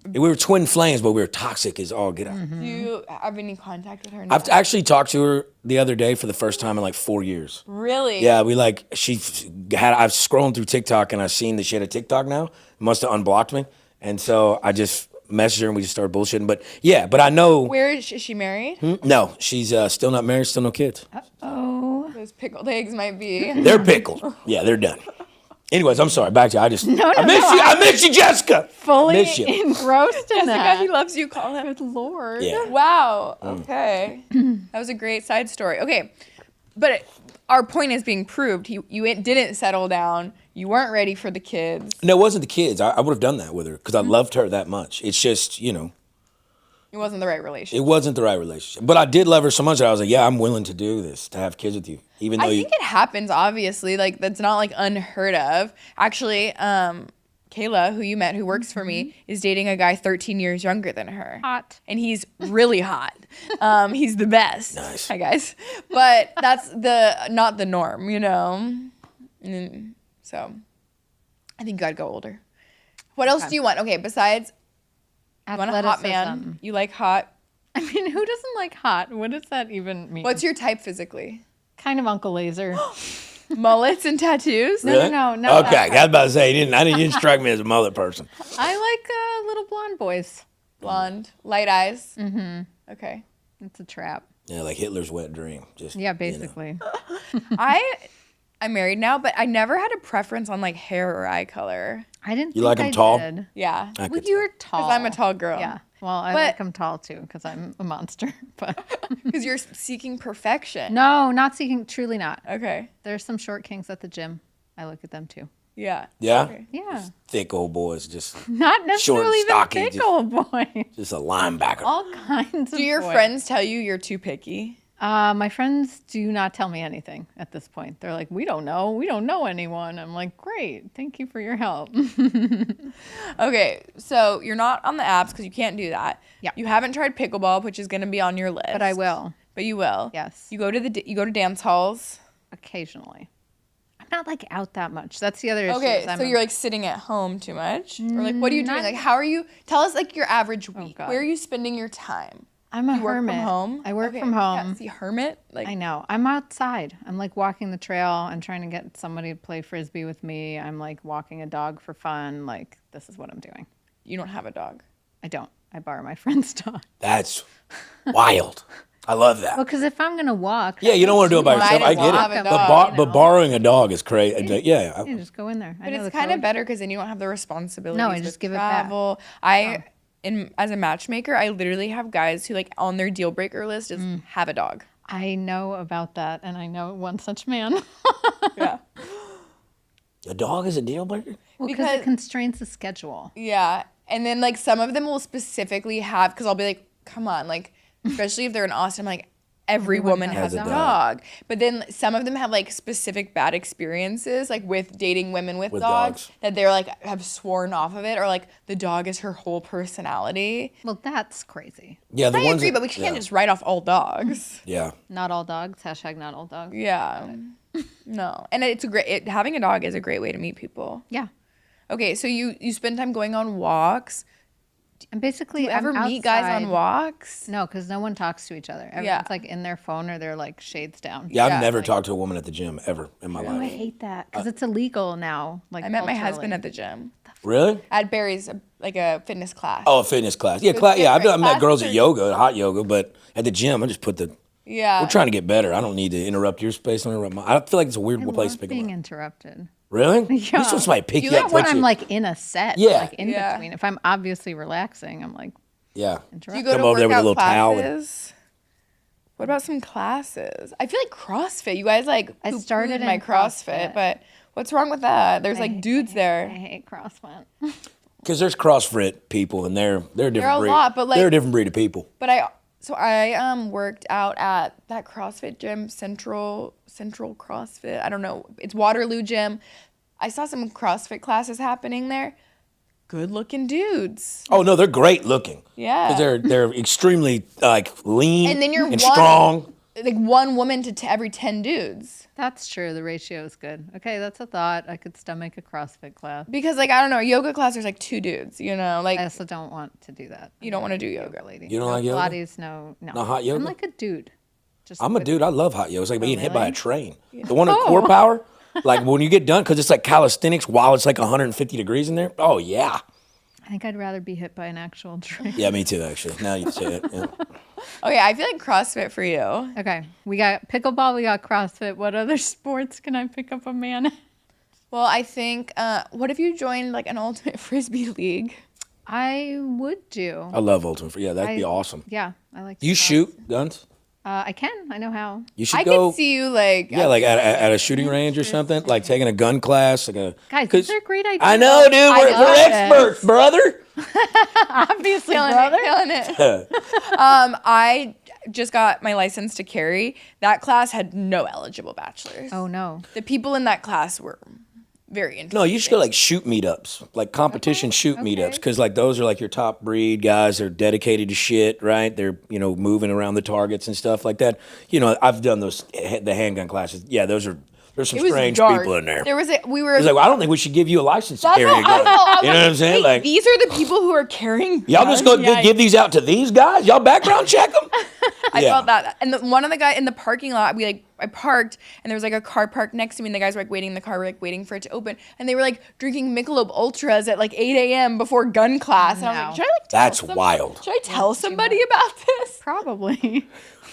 We were twin flames, but we were toxic as all get out. Do you have any contact with her now? I've actually talked to her the other day for the first time in like 4 years. Really? Yeah, I was scrolling through TikTok and I seen that she had a TikTok now. Must have unblocked me. And so I just messaged her and we just started bullshitting. But I know. Where is she married? No, she's still not married, still no kids. Oh. Those pickled eggs might be. They're pickled. Yeah, they're done. Anyways, I'm sorry. Back to you. I miss you. no, I miss you, Jessica. Fully Miss you. engrossed in Jessica, that. he loves you. Call him. Good Lord. Yeah. Wow. Okay. That was a great side story. Okay. But our point is being proved. You didn't settle down. You weren't ready for the kids. No, it wasn't the kids. I would have done that with her because I loved her that much. It's just, It wasn't the right relationship. it wasn't the right relationship. But I did love her so much that I was like, yeah, I'm willing to do this, to have kids with you. Even though I think it happens, obviously. Like, that's not, like, unheard of. Actually, Kayla, who you met, who works for me, is dating a guy 13 years younger than her. Hot. And he's really hot. He's the best. Nice. Hi, guys. But that's not the norm, So, I think you gotta go older. What else do you want? Okay, besides, you want a hot man. Athleticism. You like hot. I mean, who doesn't like hot? What does that even mean? What's your type physically? kind of Uncle Lazer? Mullets and tattoos? Really? No, not Okay, that I was about to say, you didn't strike me as a mullet person. I like little blonde boys. Blonde, light eyes. Mm-hmm. Okay. It's a trap. Yeah, like Hitler's wet dream. Just Yeah, basically. I'm married now, but I never had a preference on like hair or eye color. I didn't. You think like 'em I tall? Did. Yeah. I Well, could you're tall. Because I'm a tall girl. Yeah. Well, I But- like them tall too because I'm a monster. But Because you're seeking perfection. no, not seeking. Truly not. Okay. There's some short kings at the gym. I look at them too. Yeah. Yeah? Okay. Yeah. Thick old boys, just Not necessarily even stocky, thick just- old boy. just a linebacker. All kinds of Do your boys. friends tell you you're too picky? My friends do not tell me anything at this point. They're like, we don't know. We don't know anyone. I'm like, great. Thank you for your help. Okay, so you're not on the apps because you can't do that. Yeah. You haven't tried pickleball, which is going to be on your list. But I will. But you will. Yes. You go to dance halls. Occasionally. I'm not like out that much. That's the other issue. Okay, so you're like sitting at home too much? Or like what are you doing? Like how are you, tell us like your average week. God. Where are you spending your time? I'm a You work hermit. from home? I work Okay, from home. Yeah, see, hermit? Like I know. I'm outside. I'm like walking the trail. I'm trying to get somebody to play frisbee with me. I'm like walking a dog for fun. Like this is what I'm doing. you don't have a dog. I don't. I borrow my friend's dog. That's wild. I love that. Well, because if I'm gonna walk, Yeah, you don't want to do it by Might yourself. I as well get have it. a But, dog, but borrowing a dog is crazy. Yeah. you just go in there. But it's kind of better because then you don't have the responsibilities. No, I just with give it back. travel. As a matchmaker, I literally have guys who like on their deal breaker list is have a dog. I know about that, and I know one such man. Yeah. A dog is a deal breaker? Well, because it constrains the schedule. Yeah. And then like some of them will specifically have, because I'll be like, come on, like, especially if they're in Austin, I'm like, every woman has a dog. But then some of them have like specific bad experiences, like with dating women with dogs, that they're like have sworn off of it, or like the dog is her whole personality. Well, that's crazy. Yeah, the I ones agree, that- but we can't just write off all dogs. Yeah. Not all dogs. # not all dogs. Yeah. No. And it's a great, having a dog is a great way to meet people. Yeah. Okay, so you spend time going on walks. And basically, Do you ever I'm meet guys on outside. walks? No, because no one talks to each other. Everyone's like in their phone or they're like shades down. Yeah, I've Yeah, never like- talked to a woman at the gym ever in my Oh, I life. hate that because it's illegal now. Like I met my culturally. husband at the gym. Really? At Barry's, like a fitness class. Oh, a fitness class. Yeah, it's yeah. I've different. met girls Classes at are- yoga, hot yoga, but at the gym, I just put the. Yeah. We're trying to get better. I don't need to interrupt your space. Don't interrupt mine. I feel like it's a weird I place to love pick being them up. interrupted. Really? Yeah. You just want somebody to pick You you like up. When put I'm you- like in a set, Yeah. like in Yeah. between. If I'm obviously relaxing, I'm like Yeah. Do you interrupted. go Come to over there with a workout little towel and- classes? What about some classes? I feel like CrossFit. You guys like I poo-pooed started my in CrossFit, CrossFit. but what's wrong with that? There's like dudes I there. hate CrossFit. Because there's CrossFit people, and they're a different a breed. lot, but, like- they're a different breed of people. But I worked out at that CrossFit gym, Central CrossFit. I don't know. It's Waterloo Gym. I saw some CrossFit classes happening there. Good looking dudes. Oh no, they're great looking. Yeah. Because they're extremely like lean And then you're and one- strong. Like one woman to every 10 dudes. That's true. The ratio is good. Okay, that's a thought. I could stomach a CrossFit class. Because like I don't know, yoga class there's like 2 dudes, you know, like I also don't want to do that. you don't want to do yoga. Lady. You don't no like yoga? Pilates, no. Not hot yoga? I'm like a dude. Just I'm a dude. I love hot yoga. It's like being hit by a really? train. The one at Core Power, like when you get done, because it's like calisthenics while it's like 150 degrees in there. Oh yeah. I think I'd rather be hit by an actual train. Yeah, me too. Actually, now you say it. Yeah. Okay, I feel like CrossFit for you. Okay, we got pickleball, we got CrossFit. What other sports can I pick up a man? Well, I think what if you joined like an ultimate frisbee league? I would do. I love Ultimate. Yeah, that'd be awesome. Yeah, I like. Do you shoot guns? I can. I know how. You should I go. could see you like Yeah, like at a shooting range or something, like taking a gun class, like a. Guys, 'cause- these are great ideas. I know, dude. We're love experts, brother. Obviously, killing brother. it, killing it. I just got my license to carry. That class had no eligible bachelors. Oh no. The people in that class were very interesting. No, you should go like shoot meetups, like competition shoot meetups, because like those are like your top breed guys. They're dedicated to shit, right? They're moving around the targets and stuff like that. I've done those the handgun classes. Yeah, there's some It was strange dark. people in there. There was we were. It's like, well, I don't think we should give you a license to carry a gun. I know, I was You know what I'm saying? Wait, Like, these are the people who are carrying. y'all just guns? go give these out to these guys? Y'all background check them? I felt that. And one of the guy in the parking lot, I parked and there was like a car parked next to me and the guys were like waiting in the car, were like waiting for it to open. And they were like drinking Michelob Ultras at like 8 a.m. before gun class. And I was like, No. should I like tell That's some- wild. Should I tell somebody about this? Probably.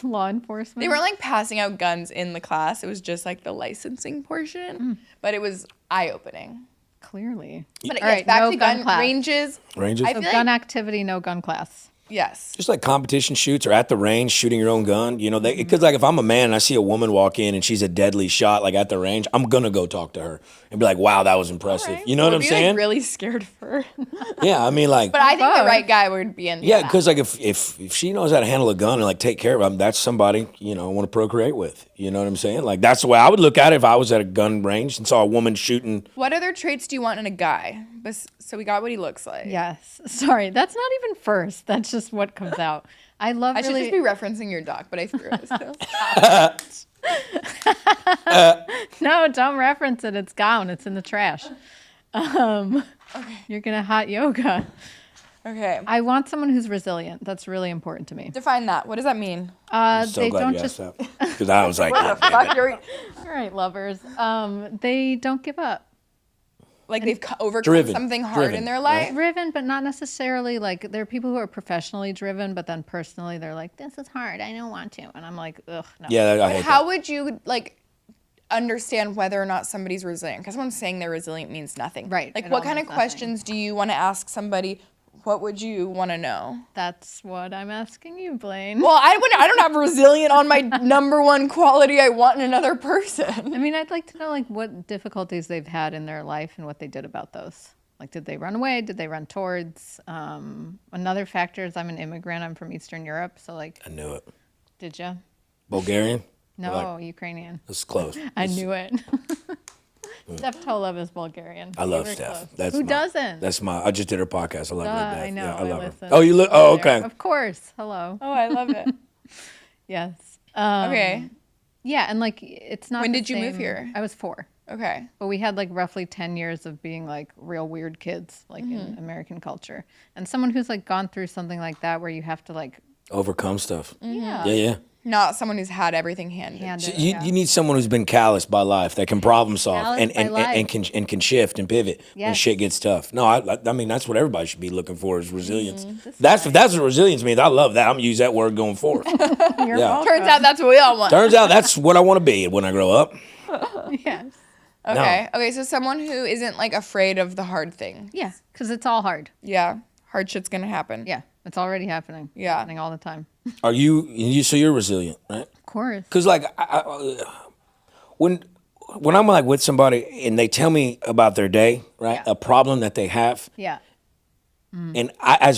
Law enforcement. They weren't like passing out guns in the class. It was just like the licensing portion. But it was eye-opening. Clearly. But All yes, right, back no to gun gun class. ranges. Ranges? I So feel gun like, activity, no gun class. yes. Just like competition shoots or at the range shooting your own gun, because like if I'm a man and I see a woman walk in and she's a deadly shot like at the range, I'm gonna go talk to her and be like, wow, that was impressive. Right. You know what I'd I'm be, saying? Like, really scared of her. Yeah, I mean like, But I think the Both. right guy would be in. yeah, because like if she knows how to handle a gun and like take care of them, that's somebody I want to procreate with. You know what I'm saying? Like that's the way I would look at it if I was at a gun range and saw a woman shooting. What other traits do you want in a guy So we got what he looks like. Yes. Sorry, that's not even first. That's just what comes out. I love I should really. just be referencing your doc, but I threw it still. No, don't reference it. It's gone. It's in the trash. Okay. You're gonna hot yoga. Okay. I want someone who's resilient. That's really important to me. Define that. What does that mean? I'm so They glad don't you just. asked that. Because I was like, What the fuck? You're, All right, lovers. They don't give up. like they've overcome Driven. something hard Driven, in their right? life. Driven, but not necessarily like there are people who are professionally driven, but then personally they're like, this is hard. I don't want to. And I'm like, ugh, no. yeah, I hate How that. would you like understand whether or not somebody's resilient? Because someone saying they're resilient means nothing. Right, Like it what all kind of means nothing. questions do you want to ask somebody? What would you want to know? That's what I'm asking you, Blaine. Well, I don't have resilient on my number one quality I want in another I person. mean, I'd like to know like what difficulties they've had in their life and what they did about those. Like, did they run away? Did they run towards? Another factor is I'm an immigrant. I'm from Eastern Europe. So like, I knew it. did you? Bulgarian? No, Like, Ukrainian. it's close. I knew it. Steph Tolov is Bulgarian. I You love were Steph. close. That's Who my- doesn't? That's my. I just did her podcast. I love her. to death. I know. Yeah, I love her. listen. Oh, you look. Oh, okay. Of course. Hello. Oh, I love it. Yes. Okay. Yeah, and like it's not. When the did you move same- here? I was 4, Okay. but we had like roughly 10 years of being like real weird kids, like Mm-hmm. in American culture. And someone who's like gone through something like that, where you have to like, Overcome stuff. yeah, Yeah. Not someone who's had everything handed. hand So it, you, yeah. you need someone who's been calloused by life that can problem solve Calloused and by life. can shift and pivot when Yes. shit gets tough. No, I mean that's what everybody should be looking for is resilience. Mm-hmm. That's what resilience means. I love that. I'm gonna use that word going forward. You're Yeah. welcome. Turns out that's what we all want. Turns out that's what I want to be when I grow up. Yes. Okay. Okay. So someone who isn't like afraid of the hard thing. Yeah, because it's all hard. Yeah. Hard shit's gonna happen. Yeah, it's already happening. Yeah. Happening all the time. Are you? So you're resilient, right? Of course. Because like when I'm like with somebody and they tell me about their day, right? Yeah. A problem that they have, Yeah. and I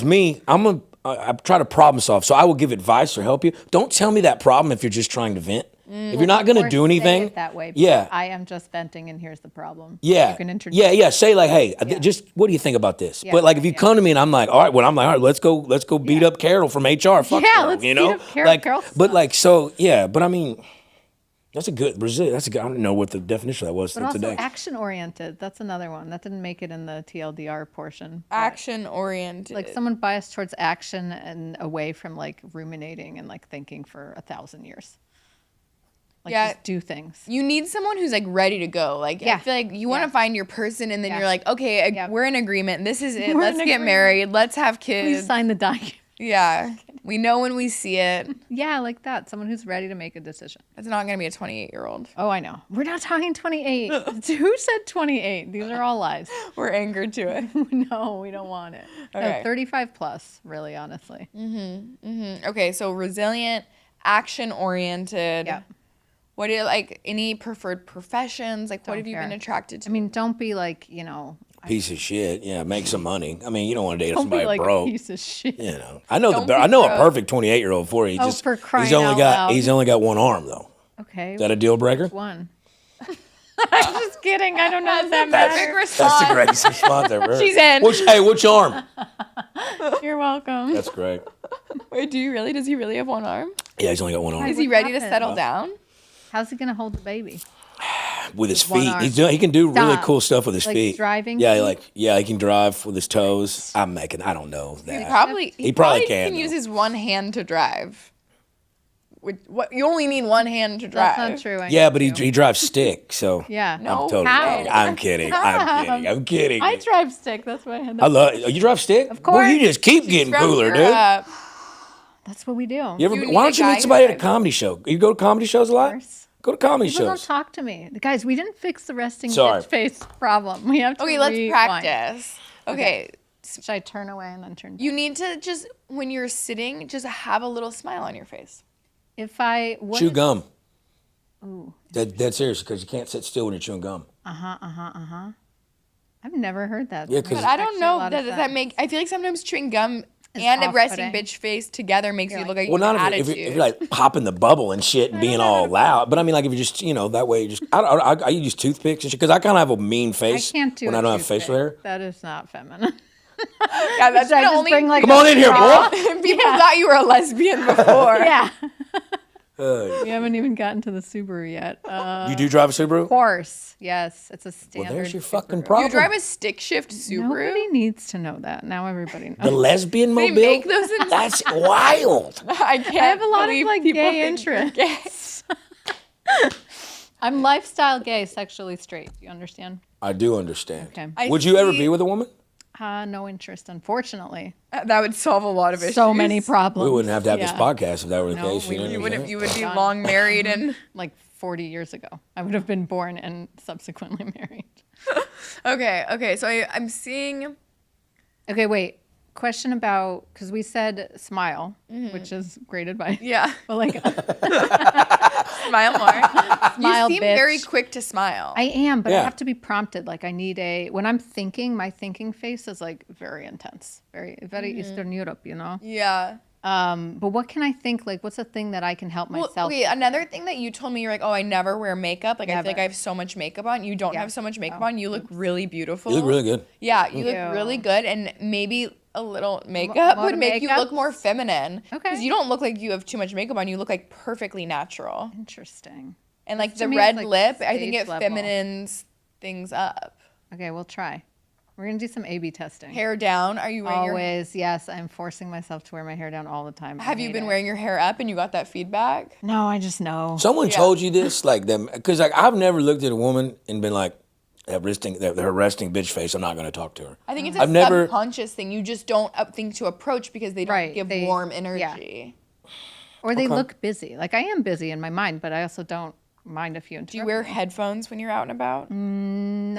try to problem solve. So I will give advice or help you. Don't tell me that problem if you're just trying to vent. If you're not gonna Or do say anything, it that way. yeah. I am just venting, and here's the problem. Yeah. You can introduce. Yeah. Say like, hey, Yeah. just what do you think about this? Yeah, But like, if you yeah. come to me and I'm like, all right, let's go beat up Carol from HR. Fuck Yeah, Carol, let's you beat know, up Carol. like, Carol but like, so yeah, but I mean, that's a good Brazil. That's a good. I don't know what the definition of that was But also today. action oriented. That's another one that didn't make it in the TLDR portion. but, Action oriented. like someone biased towards action and away from like ruminating and like thinking for 1,000 years. Like Yeah. just do things. You need someone who's like ready to go. Like I Yeah. feel like you want to Yeah. find your person, and then Yeah. you're like, okay, Yeah. we're in agreement. This is it. We're Let's in get agreement. married. Let's have Please kids. sign the document. Yeah, we know when we see it. Yeah, like that. Someone who's ready to make a decision. It's not gonna be a 28-year-old. Oh, I know. We're not talking 28. Who said 28? These are all lies. We're angered to it. No, we don't want it. Okay. No, 35 plus, really, honestly. Okay, so resilient, action oriented. Yeah. What do you like? Any preferred professions? Like, what Don't have you care. been attracted to? I mean, don't be like, Piece of shit. Yeah, make some money. I mean, you don't want to date don't somebody be like broke. a piece of shit. You know, I know Don't be I know a broke. perfect 28-year-old for you. Oh, for crying he's only out got loud. he's only got one arm though. Okay. Is that a deal breaker? One. I'm just kidding. I don't know if that Big matters. response. That's the greatest response ever. She's in. Which arm? You're welcome. That's great. Wait, do you really? Does he really have one arm? Yeah, he's only got one arm. Is he What ready to happened? settle down? How's he gonna hold the baby? With his one feet. arm. He can do really Stop. cool stuff with his Like feet. driving Yeah, feet? he can drive with his toes. I don't know that. He probably He probably can, use though. his one hand to drive. What you only need one hand to drive. That's not true. I Yeah, know but you. he drives stick, so Yeah. No. I'm totally How? kidding. I'm kidding. I'm kidding. I drive stick. That's why I had I that. love you drive stick? Of course. Boy, you just keep getting From cooler, dude. Europe. That's what we do. You ever, You need why a don't you guy meet who somebody at a drives. comedy show? You go to comedy shows a lot? course. Go to comedy People don't shows. talk to me. Guys, we didn't fix the resting Sorry. bitch face problem. We have to Okay, let's rewind. practice. Okay. Should I turn away and then turn back? You need to just, when you're sitting, just have a little smile on your face. If I would Chew gum. Ooh. Dead serious, because you can't sit still when you're chewing gum. I've never heard that. Yeah, That 'cause- makes But I don't actually a know, lot of does that sense. make, I feel like sometimes chewing gum and a resting off-putting. bitch face together makes you look like Well, you have not an if attitude. you're like popping the bubble and shit and being all loud. But I mean, like if you just, that way you just, I use toothpicks and shit because I kind of have a mean I face can't do when a I don't have toothpick. facial hair. That is not feminine. Yeah, that's Should I the just only bring, like, Come on in here, boy. people thought you were a lesbian before. Yeah. We haven't even gotten to the Subaru yet. You do drive a Subaru? Of course, yes, it's a standard. Well, there's your Subaru. fucking You problem. drive a stick shift Subaru? Nobody needs to know that. Now everybody knows. The lesbian They mobile? make those in- That's wild. I can't I have a lot of believe like people gay think you're interests. I'm lifestyle gay, sexually straight. You understand? I do understand. Okay. I Would you ever see- be with a woman? No interest, unfortunately. That would solve a lot of issues. So many problems. We wouldn't have to have this Yeah. podcast if that were the No, case. we know what You I'm would saying? you would be Done. long married and Like 40 years ago. I would have been born and subsequently married. okay. So I'm seeing. Okay, wait. Question about, because we said smile, which is great advice. Yeah, But like, smile more. Smile, You seem bitch. very quick to smile. I am, but I Yeah. have to be prompted. Like I need when I'm thinking, my thinking face is like very intense, very Eastern Europe, yeah. But what can I think? Like, what's a thing that I can help Well, myself? okay, another thing that you told me, you're like, oh, I never wear makeup. Like, I feel like Never. I have so much makeup on. You don't Yeah. have so much makeup Oh, on. You look really beautiful. You look really good. Yeah, you look Ew. really good. And maybe a little makeup What would make you makeup? look more feminine. Okay. Because you don't look like you have too much makeup on. You look like perfectly natural. Interesting. And like To the me, red it's like lip, I think stage it level. feminines things up. Okay, we'll try. We're gonna do some A/B testing. Hair down. Are you wearing your Always, yes. I'm forcing myself to wear my hair down all the time. I Have you hate been it. wearing your hair up and you got that feedback? No, I just know. Someone Yeah. told you this, like them, because like I've never looked at a woman and been like, her resting bitch face. I'm not going to talk to her. I think it's a I've never- subconscious thing. You just don't think to approach because they don't Right, give they- warm yeah. energy. Or they Okay. look busy. Like I am busy in my mind, but I also don't mind if you interrupt. Do you wear headphones when you're out and about?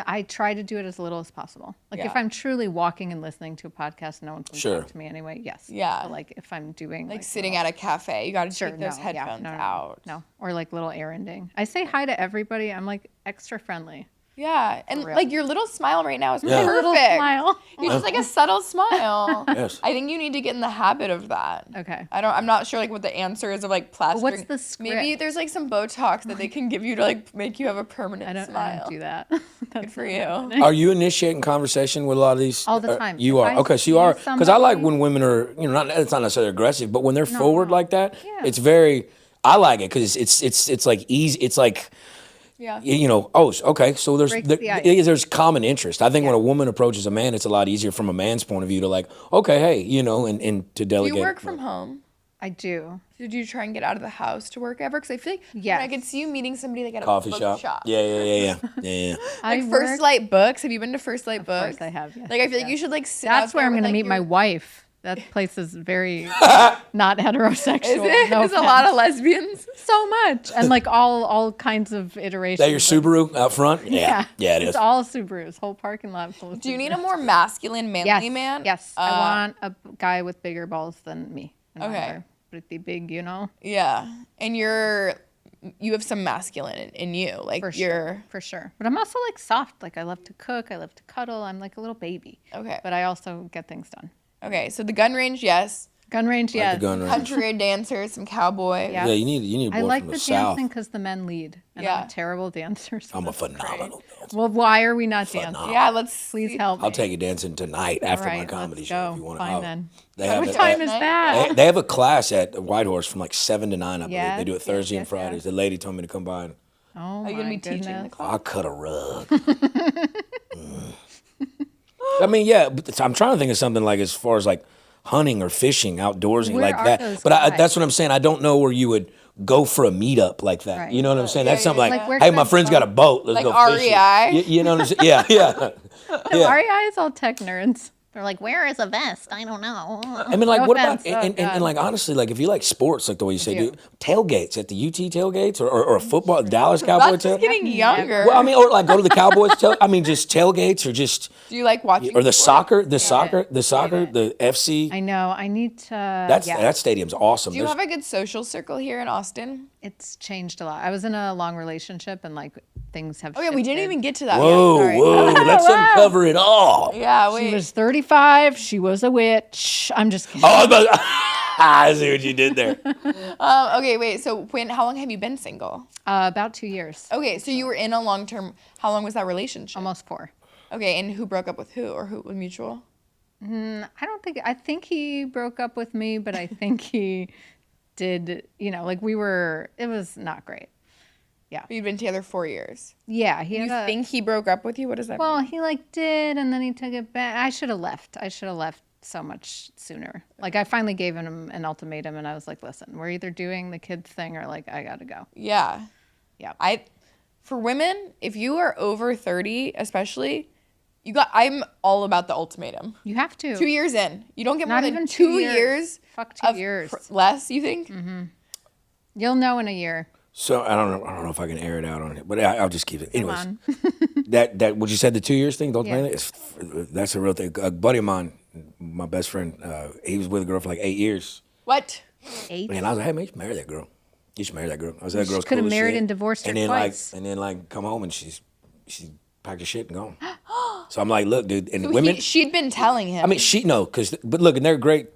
I try to do it as little as possible. Like if Yeah. I'm truly walking and listening to a podcast, no one's going to Sure. talk to me anyway. Yes. Yeah. But like if I'm doing Like sitting at a cafe, you got to sure, take those no, yeah, headphones no, no, out. No, or like little erranding. I say hi to everybody. I'm like extra friendly. Yeah, and real. like your little smile right now is Yeah. perfect. Little smile. You just like a subtle smile. Yes. I think you need to get in the habit of that. Okay. I'm not sure like what the answer is of like plastic. what's the script? Maybe there's like some Botox that they can give you to like make you have a permanent I don't smile. do that. That's for not you. happening. Are you initiating conversation with a lot of these? All the time. You If are. I Okay, so you see are. Because I like somebody- when women are, it's not necessarily aggressive, but when they're forward no. like that, Yeah. it's very, I like it because it's like easy. It's like, Yeah. okay, so Breaks the ice. there's common interest. I think when a woman approaches a man, it's a lot easier from a man's point of view to like, okay, hey, and to Do delegate. you work from home? I do. Did you try and get out of the house to work ever? Because I feel like Yes. I could see you meeting somebody like at Coffee a book shop. Yeah. Like I First work- Light Books. Have you been to First Light Of Books? course I have. Yes, Like I feel like yes. you should like sit. out That's where there I'm with, going to like, meet my your- wife. That place is very not heterosexual. Is it? No There's a lot of offense. lesbians. So much, and like all kinds of iterations. That your of- Subaru out front? Yeah, it is. It's all Subarus. Whole parking lot full of. Do you need a Subarus. more masculine, manly yes, man? Yes, I want a guy with bigger balls than me. And mine Okay. are pretty big, Yeah, and you have some masculine in you, like For you're sure, for sure. But I'm also like soft. Like I love to cook. I love to cuddle. I'm like a little baby. okay. But I also get things done. Okay, so the gun range, yes. Gun range, Like yes. the gun range. Country dancer, some cowboy. Yeah. Yeah, you need a I boy like from the the south. dancing because the men lead, and Yeah. I'm a terrible dancer. So I'm a that's great. phenomenal dancer. Well, why are we not dancing? Phenomenal. Yeah, let's Please see. help me. I'll take you dancing tonight after my right, comedy let's show go. if you want Fine to. then. They have What a- time is Night? that? They have a class at Whitehorse from like 7 to 9, I believe. Yes, They do it Thursday and yes, Fridays. yes. The lady told me to come by. And, Oh Are my you gonna be goodness. teaching the class? I'll cut a rug. I mean, yeah, but I'm trying to think of something like as far as like hunting or fishing, outdoorsy Where like are that. those But guys? that's what I'm saying. I don't know where you would go for a meetup like that. Right. You know what I'm saying? Yeah, That's something yeah, like, yeah. Like, where hey, can my I friend's go? got a boat. Let's Like go fishing. REI? You know what I'm saying? Yeah, yeah. No, REI is all tech nerds. They're like, where is a vest? I don't know. I mean, like, No what offense. about, Oh, and God. like, honestly, like, if you like sports, like the way you say, do. dude, tailgates at the UT tailgates or a football, Dallas Cowboy That's just tailgate. getting younger. Well, I mean, or like go to the Cowboys, just tailgates or just, Do you like watching? or the sports? soccer, the FC. I know. I need to. That stadium's awesome. Do you There's- have a good social circle here in Austin? It's changed a lot. I was in a long relationship and like things have Oh yeah, we didn't shifted. even get to that. Whoa, Sorry. whoa, let's uncover it all. Yeah, She wait. was 35. She was a witch. I'm just kidding. Oh, I was about to- I see what you did there. Okay, wait. So how long have you been single? About 2 years. Okay, so you were in a long-term. How long was that relationship? Almost 4. Okay, and who broke up with who, or who was mutual? I think he broke up with me, but I think he did, like it was not great. You'd been together 4 years. Yeah. He You had think he broke up with you? What does that well, mean? he like did, and then he took it back. I should have left. So much sooner. Like I finally gave him an ultimatum and I was like, listen, we're either doing the kids thing or like, I gotta go. Yeah. Yeah. For women, if you are over 30, especially, I'm all about the ultimatum. You have to. 2 years in. You don't get Not more than even 2 years. Fuck 2 of years. Less, you think? You'll know in a year. So I don't know if I can air it out on it, but I'll just keep it. Anyways, on. that what you said, the 2 years thing, don't Yeah. that's a real thing. A buddy of mine, my best friend, he was with a girl for like 8 years. What? 8. And I was like, hey man, you should marry that girl. You should marry that girl. I was like, that girl's could have cool as married shit. and divorced her and then twice. and then come home and she packed her shit and gone. So I'm like, look, dude, and So women. she'd been telling him. I mean, but look, and they're great.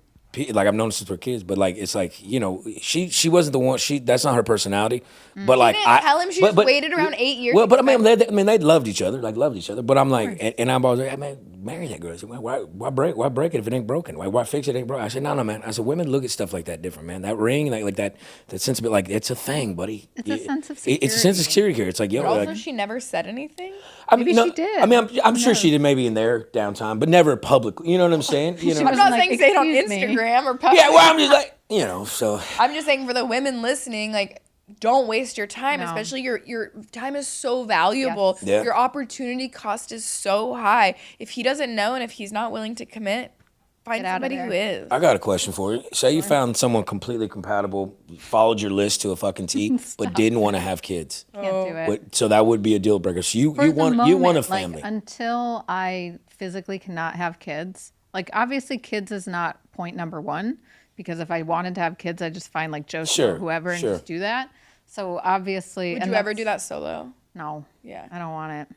Like I've known since we're kids, but like it's like she wasn't the one. That's not her personality. But like didn't tell him she just waited around 8 years Well, to but I get mean, they loved each other, But I'm like, and I'm always like, hey, man, marry that girl. I said, why break it if it ain't broken? Why fix it if it ain't broken? I said, no, man. I said, women look at stuff like that different, man. That ring, like that sense of it, like it's a thing, buddy. It's a sense of It's a sense of security here. It's like, yo, But also, like, she never said anything. I mean, Maybe she did. I mean, I'm Who sure she knows? did maybe in their downtime, but never publicly. You know what I'm saying? You know. I'm wasn't not like, saying say it on "Excuse me." Instagram or public. Yeah, well, I'm just like, so. I'm just saying for the women listening, like, don't waste your time, No. especially your time is so valuable. Yes. Yeah. Your opportunity cost is so high. If he doesn't know and if he's not willing to commit, find Get out of somebody who there. is. I got a question for you. Say you found someone completely compatible, followed your list to a fucking T, but didn't want to have kids. Can't do it. So that would be a deal breaker. So you For the want a moment, family. Like, until I physically cannot have kids. Like obviously kids is not point number 1 because if I wanted to have kids, I just find like Joseph Sure, or whoever and sure. just do that. So obviously, Would and you ever that's- do that solo? No. Yeah. I don't want it.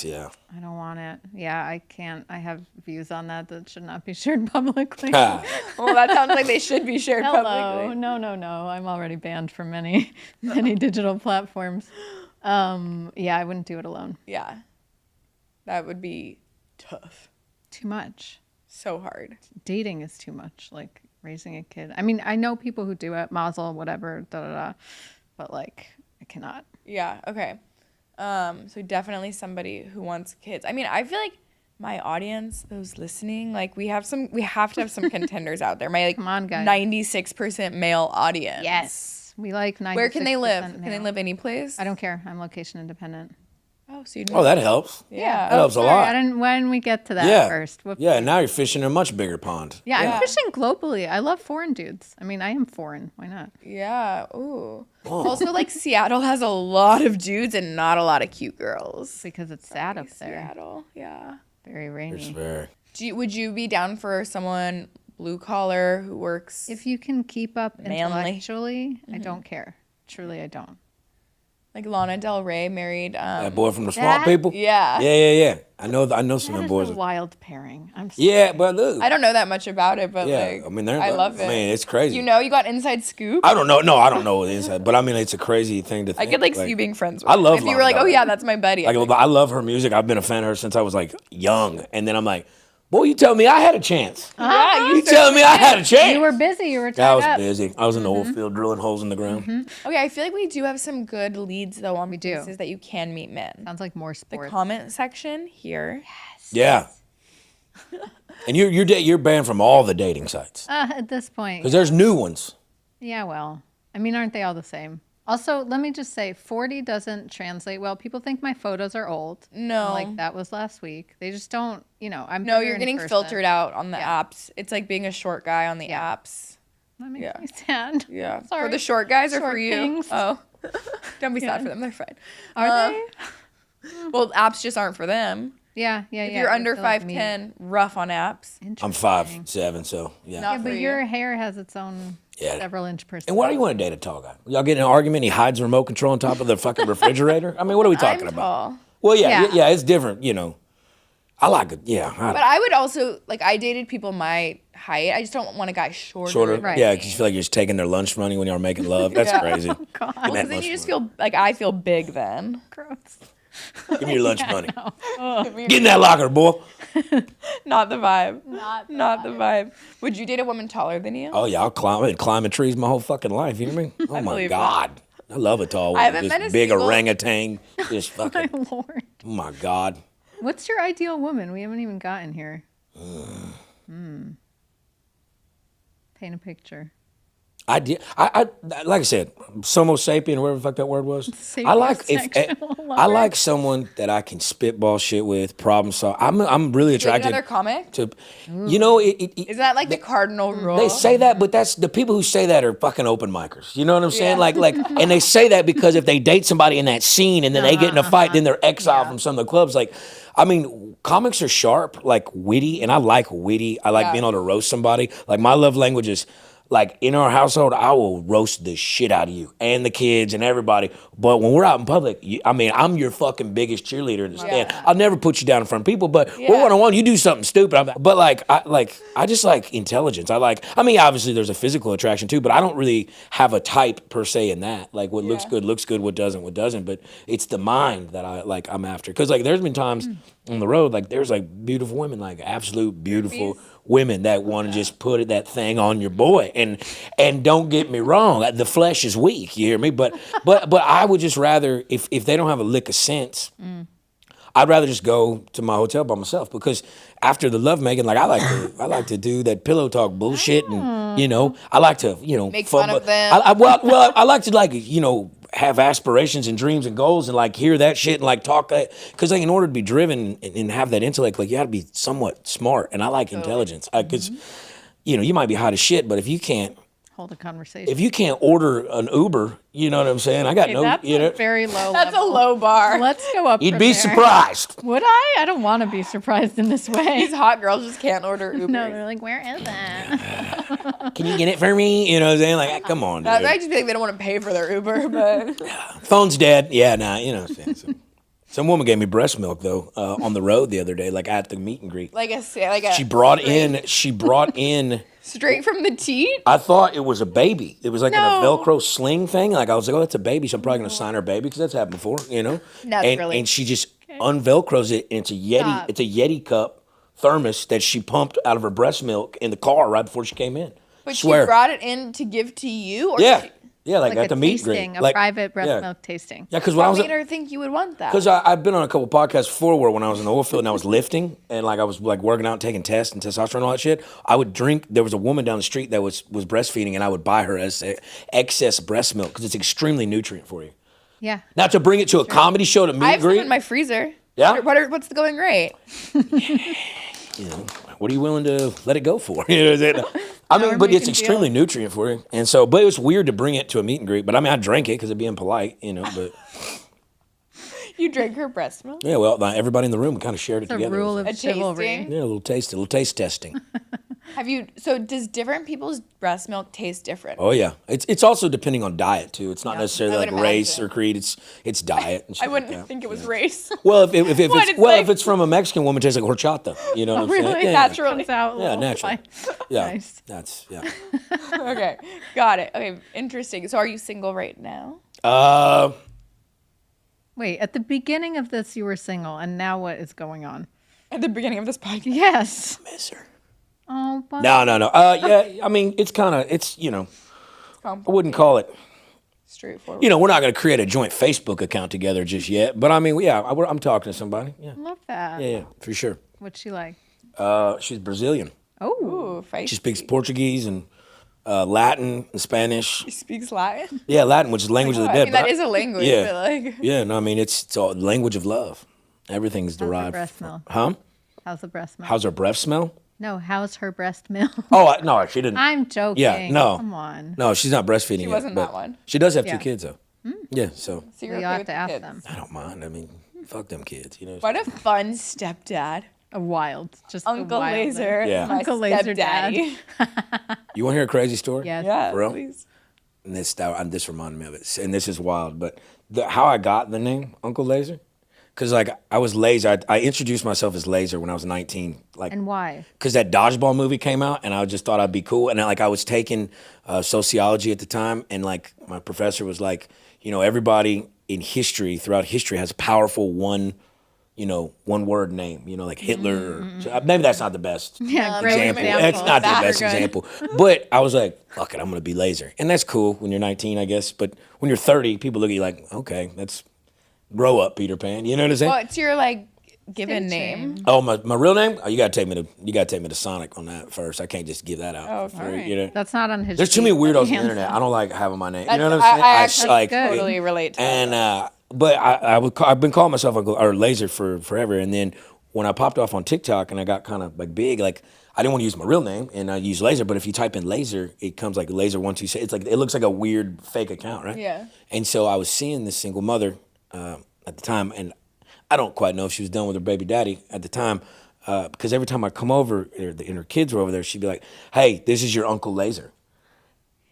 Yeah. I don't want it. Yeah, I can't. I have views on that should not be shared publicly. Ha. Well, that sounds like they should be shared Hello. publicly. No. I'm already banned from many digital platforms. Yeah, I wouldn't do it alone. Yeah. That would be tough. Too much. So hard. Dating is too much. Like raising a kid. I mean, I know people who do it, mazel, whatever, but like I cannot. Yeah, okay. So definitely somebody who wants kids. I mean, I feel like my audience, those listening, like we have to have some contenders out there. My like Come on, guys. 96% male audience. Yes, we like 96%. Where can they live? Can they male. live any place? I don't care. I'm location independent. Oh, so you Oh, that helps. yeah. That helps a Sorry, lot. I didn't. When we get to that Yeah. first. Whoop. Yeah, now you're fishing in a much bigger pond. Yeah, Yeah. I'm fishing globally. I love foreign dudes. I mean, I am foreign. Why not? Yeah. Ooh. Also, like Seattle has a lot of dudes and not a lot of cute girls. Because it's sad up there. Seattle. Yeah. Very It's rainy. very. Would you be down for someone blue collar who works? If you can keep up Manly. intellectually, I don't care. Truly, I don't. Like Lana Del Rey married. That boy from the swamp people? Yeah. Yeah. I know some That of them is boys. a wild pairing. I'm sorry. Yeah, but look. I don't know that much about it, but Yeah, like, I mean, they're. I love it. I mean, it's crazy. You know, you got inside scoop. I don't know. No, I don't know the inside, but I mean, it's a crazy thing to think. I could like see you being friends with. I her. love if you Lana were like, Del oh Rey. yeah, that's my buddy. Like, I love her music. I've been a fan of her since I was like young, and then I'm like, boy, you tell me I had a chance. yeah, You telling me I had a chance? You were busy. You were tied I was up. busy. I was in the old field drilling holes in the ground. Okay, I feel like we do have some good leads though on We do. places that you can meet men. Sounds like more The sports. comment section here. Yeah. And you're banned from all the dating sites At this point. because there's new ones. Yeah, well, I mean, aren't they all the same? Also, let me just say, 40 doesn't translate well. People think my photos are old. No. I'm like, that was last week. They just don't, I'm No, bigger you're in getting person. filtered out on the Yeah. apps. It's like being a short guy on the apps. That makes Yeah. me sad. Yeah. For Sorry. the short guys or for Short you? kings. Oh. Don't be sad for them. They're fine. Are they? Well, apps just aren't for them. Yeah. If you're under still like me. 5'10", rough on apps. I'm Interesting. 5'7", so yeah. Not Yeah, for but you. your hair has its own. Yeah. Several inch person. And why do you want to date a tall guy? Y'all get in an argument, he hides the remote control on top of the fucking refrigerator? I mean, what are we talking I'm about? tall. Well, Yeah. yeah, it's different, you know. I like it, yeah. But I would also, like, I dated people my height. I just don't want a guy shorter. Shorter, Right. yeah, because you feel like you're just taking their lunch money when y'all making love. That's Yeah. crazy. God. Give me that Because then lunch you just money. feel, like, I feel big then. Gross. Give me your lunch money. Get in that locker, boy. Not the vibe. Not the vibe. Would you date a woman taller than you? Oh, yeah, I've been climbing trees my whole fucking life. You know what I mean? Oh, my believe God. I love a tall I woman. haven't met This a big single- orangutan. Just My fucking, Lord. oh, my God. What's your ideal woman? We haven't even gotten here. Paint a picture. I did. I like I said, Homo sapien, whatever the fuck that word was. I like Sapiosexual I lover. like someone that I can spitball shit with, problem solve. I'm really Date attracted another comic? to. You know, Is that like the cardinal rule? they say that, but that's the people who say that are fucking open micers. You know what I'm saying? Yeah. Like, and they say that because if they date somebody in that scene and then they get in a fight, then they're exiled from some of the clubs. Like, I mean, comics are sharp, like witty, and I like witty. I like Yeah. being able to roast somebody. Like my love language is. Like in our household, I will roast the shit out of you and the kids and everybody. But when we're out in public, I mean, I'm your fucking biggest cheerleader in the stand. Yeah. I'll never put you down in front of people, but we're Yeah. one-on-one. You do something stupid. But I just like intelligence. I mean, obviously there's a physical attraction too, but I don't really have a type per se in that. Like what looks good, what doesn't. But it's the mind that I'm after. Because like there's been times on the road, like there's like beautiful women, like absolute beautiful women that want to just put that thing on your boy. And don't get me wrong, the flesh is weak, you hear me? But I would just rather, if they don't have a lick of sense, I'd rather just go to my hotel by myself, because after the lovemaking, like I like to do that pillow talk bullshit, and you know, I like to, you know, Make fun of them. I like to, like, you know, have aspirations and dreams and goals and like hear that shit and like talk that, because like in order to be driven and have that intellect, like you got to be somewhat smart, and I like intelligence, because you know, you might be hot as shit, but if you can't order an Uber, you know what I'm saying? I got That's you know, a very low That's level. a low bar. Let's go up. you'd from be there. surprised. Would I? I don't want to be surprised in this way. These hot girls just can't order Uber. No, they're like, where is that? Can you get it for me? You know what I'm saying? Like, come on, dude. I just think they don't want to pay for their Uber, but Phone's dead. Yeah, nah, you know what I'm saying? Some woman gave me breast milk though on the road the other day, like at the meet and greet. She brought in. Straight from the teat? I thought it was a baby. It was like in a No. Velcro sling thing. Like I was like, oh, that's a baby. So I'm probably gonna sign her baby, because that's happened before, you know. Naturally. And she just unvelcros it, and it's a Yeti. Stop. It's a Yeti cup thermos that she pumped out of her breast milk in the car right before she came in. But Swear. she brought it in to give to you? Or Yeah, she, yeah, like at a the meet and tasting, greet, a like private breast yeah. milk tasting. Yeah, because when I what was made her think you would want that? because I've been on a couple podcasts before where when I was in the oil field and I was lifting and like I was like working out and taking tests and testosterone and all that shit, I would drink. There was a woman down the street that was breastfeeding, and I would buy her excess breast milk because it's extremely nutrient for you. Yeah. Now to bring it to a comedy show to meet I and have some greet, in my freezer. Yeah? What's the going rate? you know, what are you willing to let it go for? You know what I'm saying? I mean, However but we it's can extremely nutrient for you, and so, but it was weird to bring it to a meet and greet. But I mean, I drank it because it'd be impolite, you know. But You drank her breast milk? yeah, well, everybody in the room kind of shared it It's a together. rule of A chivalry. tasting? Yeah, a little taste testing. So does different people's breast milk taste different? Oh yeah, it's also depending on diet too. It's not necessarily I like would race imagine. or creed. It's diet. And shit I wouldn't like that. think it was race. Well, if What, it's if like- it's from a Mexican woman, it tastes like horchata. You know what I'm saying? Really? Yeah, Naturally. Comes out a Yeah, little naturally. fine. Yeah, Nice. that's yeah. Okay, got it. Okay, interesting. So are you single right now? Wait, at the beginning of this, you were single, and now what is going on? At the beginning of this podcast? Yes. Miss her. Oh, but No. Yeah, I mean, it's you know, I wouldn't call it. Straightforward. You know, we're not going to create a joint Facebook account together just yet. But I mean, yeah, I'm talking to somebody. Yeah, love that. yeah, for sure. What's she like? She's Brazilian. Oh, Ooh, feisty. She speaks Portuguese and Latin and Spanish. She speaks Latin? Yeah, Latin, which is the language of the I dead. mean, that but is a language, yeah. but like... Yeah, no, I mean, it's a language of love. Everything's derived. breast milk? Huh? how's the breast milk? How's her breath smell? No, how's her breast milk? Oh, no, she didn't. I'm joking. Yeah, no. Come on. No, she's not breastfeeding yet. wasn't but that one. She does have Yeah. 2 kids, though. Yeah, so So you're You'll okay have with to the ask kids. them. I don't mind. I mean, fuck them kids, you know. What a fun stepdad. Just Uncle a wild name. Lazer. Yeah. My Uncle Lazer stepdaddy. You want to hear a crazy story? Yes. Yeah, For real? please. And this reminded me of it, and this is wild. But how I got the name Uncle Lazer, because like I was Lazer. I introduced myself as Lazer when I was 19. Like, And why? because that dodgeball movie came out, and I just thought I'd be cool. And I was taking sociology at the time, and like my professor was like, everybody in history, throughout history, has a powerful one word name, like Hitler. Or, maybe that's not the best Yeah, great example. example. That's not the best Good. example. But I was like, fuck it, I'm going to be Lazer. And that's cool when you're 19, I guess. But when you're 30, people look at you like, okay, that's grow up, Peter Pan. You know what I'm saying? What's your like given name? Oh, my real name? Oh, you gotta take me to Sonic on that first. I can't just give that out Oh, for free. alright. You know? That's not on his. There's too many sheet, but weirdos on the handsome. internet. I don't like having my name. You That's- know what I'm saying? I actually like totally relate to that. And but I've been calling myself Lazer for forever. And then when I popped off on TikTok and I got kind of like big, like I didn't want to use my real name and I used Lazer. But if you type in Lazer, it comes like Lazer126. It's like it looks like a weird fake account, right? Yeah. And so I was seeing this single mother at the time, and I don't quite know if she was done with her baby daddy at the time. Because every time I come over, and her kids were over there, she'd be like, "Hey, this is your Uncle Lazer."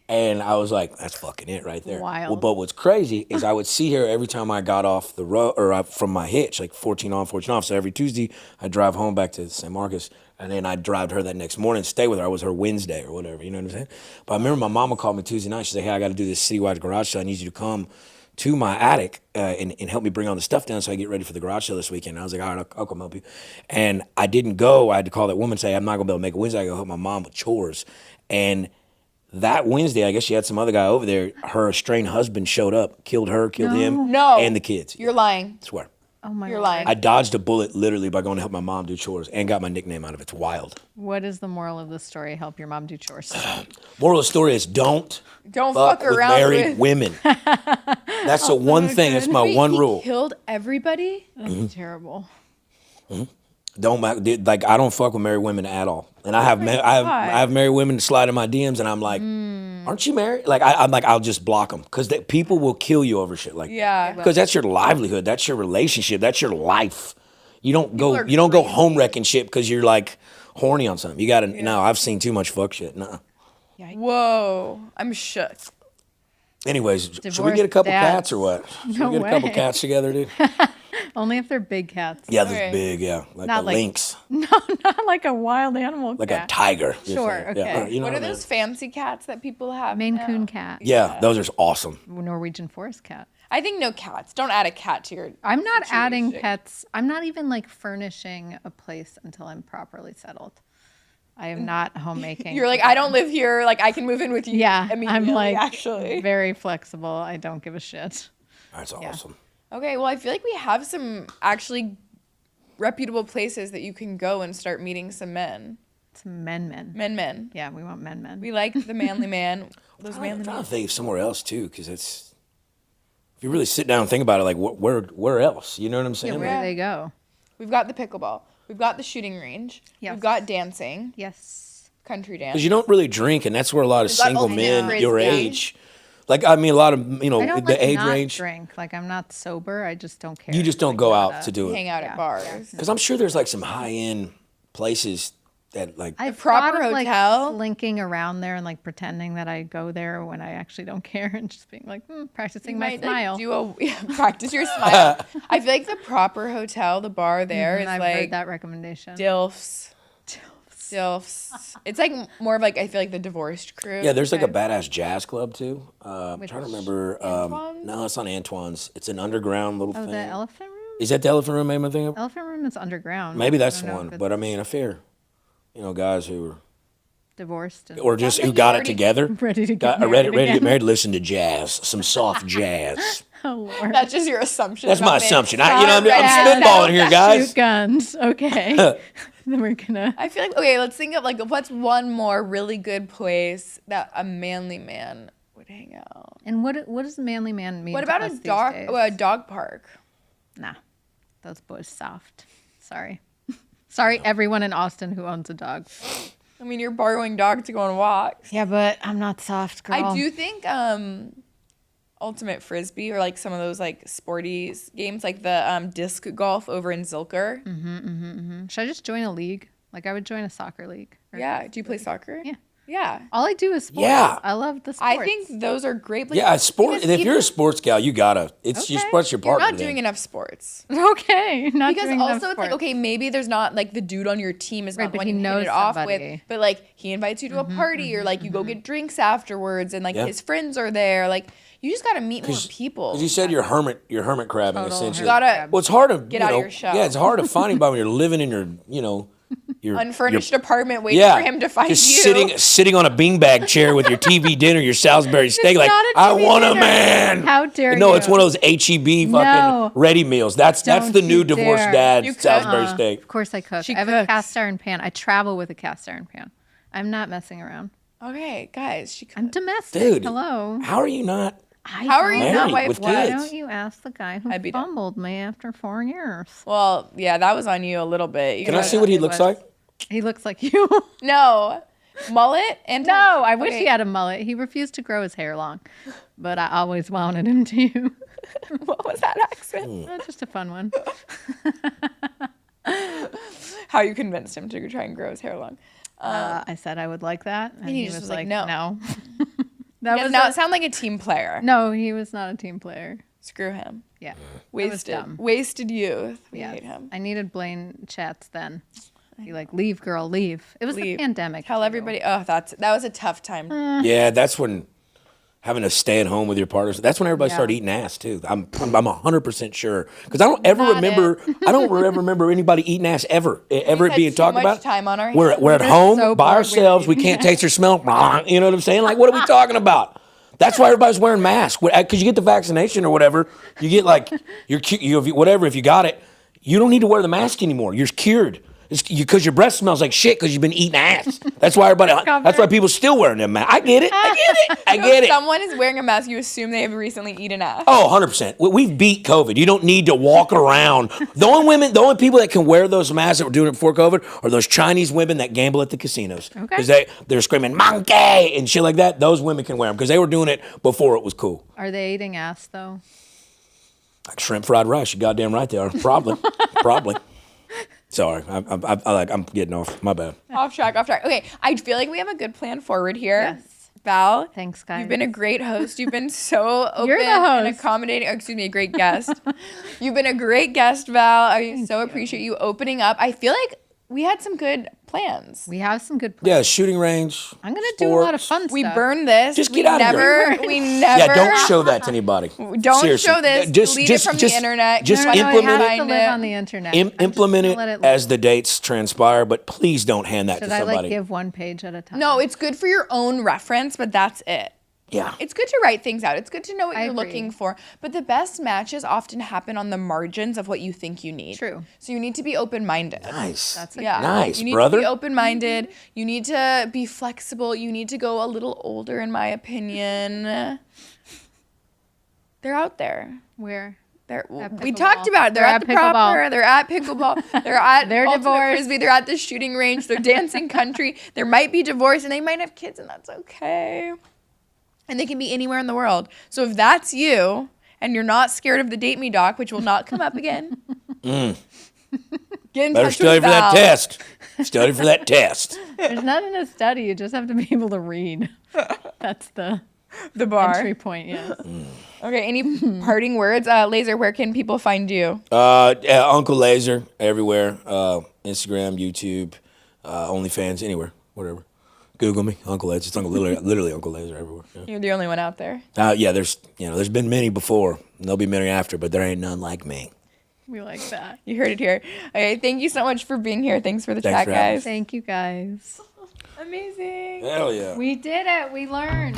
And I was like, that's fucking it right there. Wild. Well, but what's crazy is I would see her every time I got off the road or from my hitch, like 14 on, 14 off. So every Tuesday, I'd drive home back to St. Marcus, and then I'd drive to her that next morning, stay with her. I was her Wednesday or whatever, you know what I'm saying? But I remember my mama called me Tuesday night. She said, hey, I got to do this citywide garage sale. I need you to come to my attic and help me bring all the stuff down so I get ready for the garage sale this weekend. And I was like, all right, I'll come help you. And I didn't go. I had to call that woman and say, I'm not going to be able to make it Wednesday. I got to help my mom with chores. And that Wednesday, I guess she had some other guy over there. Her estranged husband showed up, killed her, killed him, No. and the kids. You're lying. I swear. Oh my You're God. lying. I dodged a bullet literally by going to help my mom do chores and got my nickname out of it. It's wild. What is the moral of the story? Help your mom do chores. Moral of the story is don't fuck with around married with women. That's the one thing. That's my Wait, one he rule. killed everybody? That's terrible. Like I don't fuck with married women at all. And I have I have married women slide in my DMs, and I'm like, aren't you married? Like I'm like I'll just block them because people will kill you over shit like that. Yeah. Because that's your livelihood, that's your relationship, that's your life. You don't go are go home wrecking shit because you're like horny on something. You gotta no. I've seen too much fuck shit. No. Whoa. I'm shook. Anyways, should we Divorced get a couple dads. cats or what? Should No we get a couple way. cats together, dude? Only if they're big cats. Yeah, they're Okay. big. Yeah, like Not a like- lynx, No, not like a wild animal like cat. a tiger. Just Sure, like- yeah, okay. you know What are I mean? those fancy cats that people have? Maine now? Coon cat. Yeah, those are awesome. Norwegian forest cat. I think no cats. Don't add a cat to your. I'm not adding situation. pets. I'm not even like furnishing a place until I'm properly settled. I am not homemaking. You're like, I don't live here. Like, I can move in with you. Yeah, immediately, I'm like actually. very flexible. I don't give a shit. That's awesome. Okay, well, I feel like we have some actually reputable places that you can go and start meeting some men. It's men. Men. Yeah, we want men. We like the manly man. Those I'm manly trying men. to think of somewhere else too, because it's if you really sit down and think about it, like where else? You know what I'm saying? Where do they go? We've got the pickleball. We've got the shooting range. Yes. We've got dancing, Yes. country dance. Because you don't really drink, and that's where a lot of We've got single ultimate men your frisbee. age, like I mean, a lot of I don't the like age not range. drink. Like I'm not sober. I just don't care. You just don't Like, go not out a- to do hang it. out Yeah. at bars. Because I'm sure there's like some high end places that like. I've proper thought of, hotel? like slinking around there and like pretending that I go there when I actually don't care and just being like practicing my Might, smile. Like, practice your smile. I feel like the proper hotel, the bar there is I've like heard that recommendation. DILFs. It's like more of like I feel like the divorced crew. Yeah, there's like a kind of- badass jazz club too. I'm trying to remember. Antoine's? No, it's not Antoine's. It's an underground little Oh, thing. the elephant room. Is that the elephant room? Maybe I think of? Elephant room is underground. Maybe I that's don't the know one. if it's But I mean, I fear, guys who are divorced and or just Sounds who like got you it together, ready to got get ready married to get again. married, listen to jazz, some soft jazz. Oh Lord. That's just your assumption. That's about my men. assumption. I'm Yeah. spitballing here, guys. Shoot guns. Okay. Then we're gonna. I feel like okay. Let's think of like what's one more really good place that a manly man would hang out. And what does manly man mean? What to about us a these dog? days? A dog park. Nah, those boys soft. Sorry. Sorry, everyone in Austin who owns a dog. I mean, you're borrowing dogs to go on walks. Yeah, but I'm not soft, girl. I do think ultimate frisbee or like some of those like sporty games, like the disc golf over in Zilker. Should I just join a league? Like I would join a soccer league. Yeah. Do you play soccer? Yeah. Yeah. All I do is sports. Yeah. I love the sports. I think those are great. Like, Yeah, sport. because If you're even- a sports gal, you gotta. It's Okay. just what's your you're partner. not doing then. enough sports. Okay. Not Because doing also enough it's like, sports. okay, maybe there's not like the dude on your team is Right, not the but one he you hit knows it off somebody. with, but like he invites you to a party or like you go get drinks afterwards and like Yeah. his friends are there. Like you just got to meet more 'Cause- people. 'cause you said you're hermit crabbing Total essentially. You gotta Well, it's hard to Get you out of know, your shell. Yeah, it's hard to find anybody when you're living in your your unfurnished your, apartment waiting yeah, for him to find just you. sitting on a beanbag chair with your TV dinner, your Salisbury steak. Like not a I TV want a dinner. man. How dare No, you? it's one of those HEB fucking No. ready meals. That's Don't the new you divorced dare. dad You cook? Salisbury steak. Of course I cook. She I have a cooks. cast iron pan. I travel with a cast iron pan. I'm not messing around. Okay, guys, I'm domestic. Dude, Hello. How are you not? How are you Married not wife with Why kids? don't you ask the guy who I'd be down. fumbled me after 4 years? Well, yeah, that was on you a little bit. You Can I gotta- see what he it looks was. like? He looks like you. No, mullet and No, I wish Okay. he had a mullet. He refused to grow his hair long, but I always wanted him to. What was that accent? Just a fun one. How you convinced him to try and grow his hair long? I said I would like that, and he he just was was like, like, no. no. He That does was not sound like a team player. no. He was not a team player. Screw him. Yeah, Wasted. dumb. Wasted youth. We yeah. hate him. I needed Blaine chats then. Be like, leave, girl, leave. It was Leave. the pandemic. Tell too. everybody. Oh, that was a tough time. Yeah, that's when having to stay at home with your partners. That's when everybody Yeah. started eating ass too. I'm 100% sure because I don't ever Got remember. I don't ever remember anybody eating ass ever. Ever it had being too talked much about. time on our We're hands. at We're home so by bored ourselves. We with can't taste or smell. You know what I'm saying? Like, what are we talking about? That's why everybody's wearing masks because you get the vaccination or whatever. You get like whatever. If you got it, you don't need to wear the mask anymore. You're cured. It's because your breath smells like shit because you've been eating ass. That's why everybody. That's why people still wearing them masks. I get it. I get it. Someone is wearing a mask. You assume they have recently eaten ass. Oh, 100%. We've beat COVID. You don't need to walk around. The only people that can wear those masks that were doing it before COVID are those Chinese women that gamble at the casinos. Okay. Because they're screaming, monkey, and shit like that. Those women can wear them because they were doing it before it was cool. Are they eating ass though? Like shrimp fried rice. You goddamn right they are. Probably. Probably. Sorry. I'm getting off. My bad. Off track. Okay, I feel like we have a good plan forward here. Yes. Val. Thanks, guys. You've been a great host. You've been so open You're the and host. accommodating. Oh, excuse me, a great guest. You've been a great guest, Val. I so appreciate you opening up. I feel like we had some good plans. We have some good plans. Yeah, shooting range. I'm gonna do a lot of sports. fun stuff. We burned this. Just We get out of here. never, We never. Yeah, don't show that to anybody. Don't Seriously. show this. Delete it from the internet. Just No, it implement has it. to live on the internet. Implement it Let it as the dates transpire, but please don't hand that Should to I somebody. like give one page at a time? No, it's good for your own reference, but that's it. Yeah. It's good to write things out. It's good to know what I you're agree. looking for. But the best matches often happen on the margins of what you think you need. True. So you need to be open-minded. Nice. That's a Yeah. Nice, you need brother. to be open-minded. You need to be flexible. You need to go a little older, in my opinion. They're out there. Where? They're, At we Pickleball. talked about it. They're at the Pickleball. proper. They're at pickleball. They're at They're Ultimate divorced. Frisbee. They're at the shooting range. They're dancing country. There might be divorce and they might have kids, and that's okay. And they can be anywhere in the world. So if that's you and you're not scared of the Date Me doc, which will not come up again, get in Better touch study with for that Val. test. Study for that test. There's nothing to study. You just have to be able to read. That's the The bar. entry point. Yes. Okay, any parting words? Lazer, where can people find you? Yeah, Uncle Lazer everywhere. Instagram, YouTube, OnlyFans, anywhere, whatever. Google me, Uncle Lazer. It's literally Uncle Lazer everywhere. Yeah. You're the only one out there. Yeah, there's been many before. And there'll be many after, but there ain't none like me. We like that. You heard it here. Okay, thank you so much for being here. Thanks for the Thanks chat, for having me. guys. Thank you guys. Amazing. Hell yeah. We did it. We learned.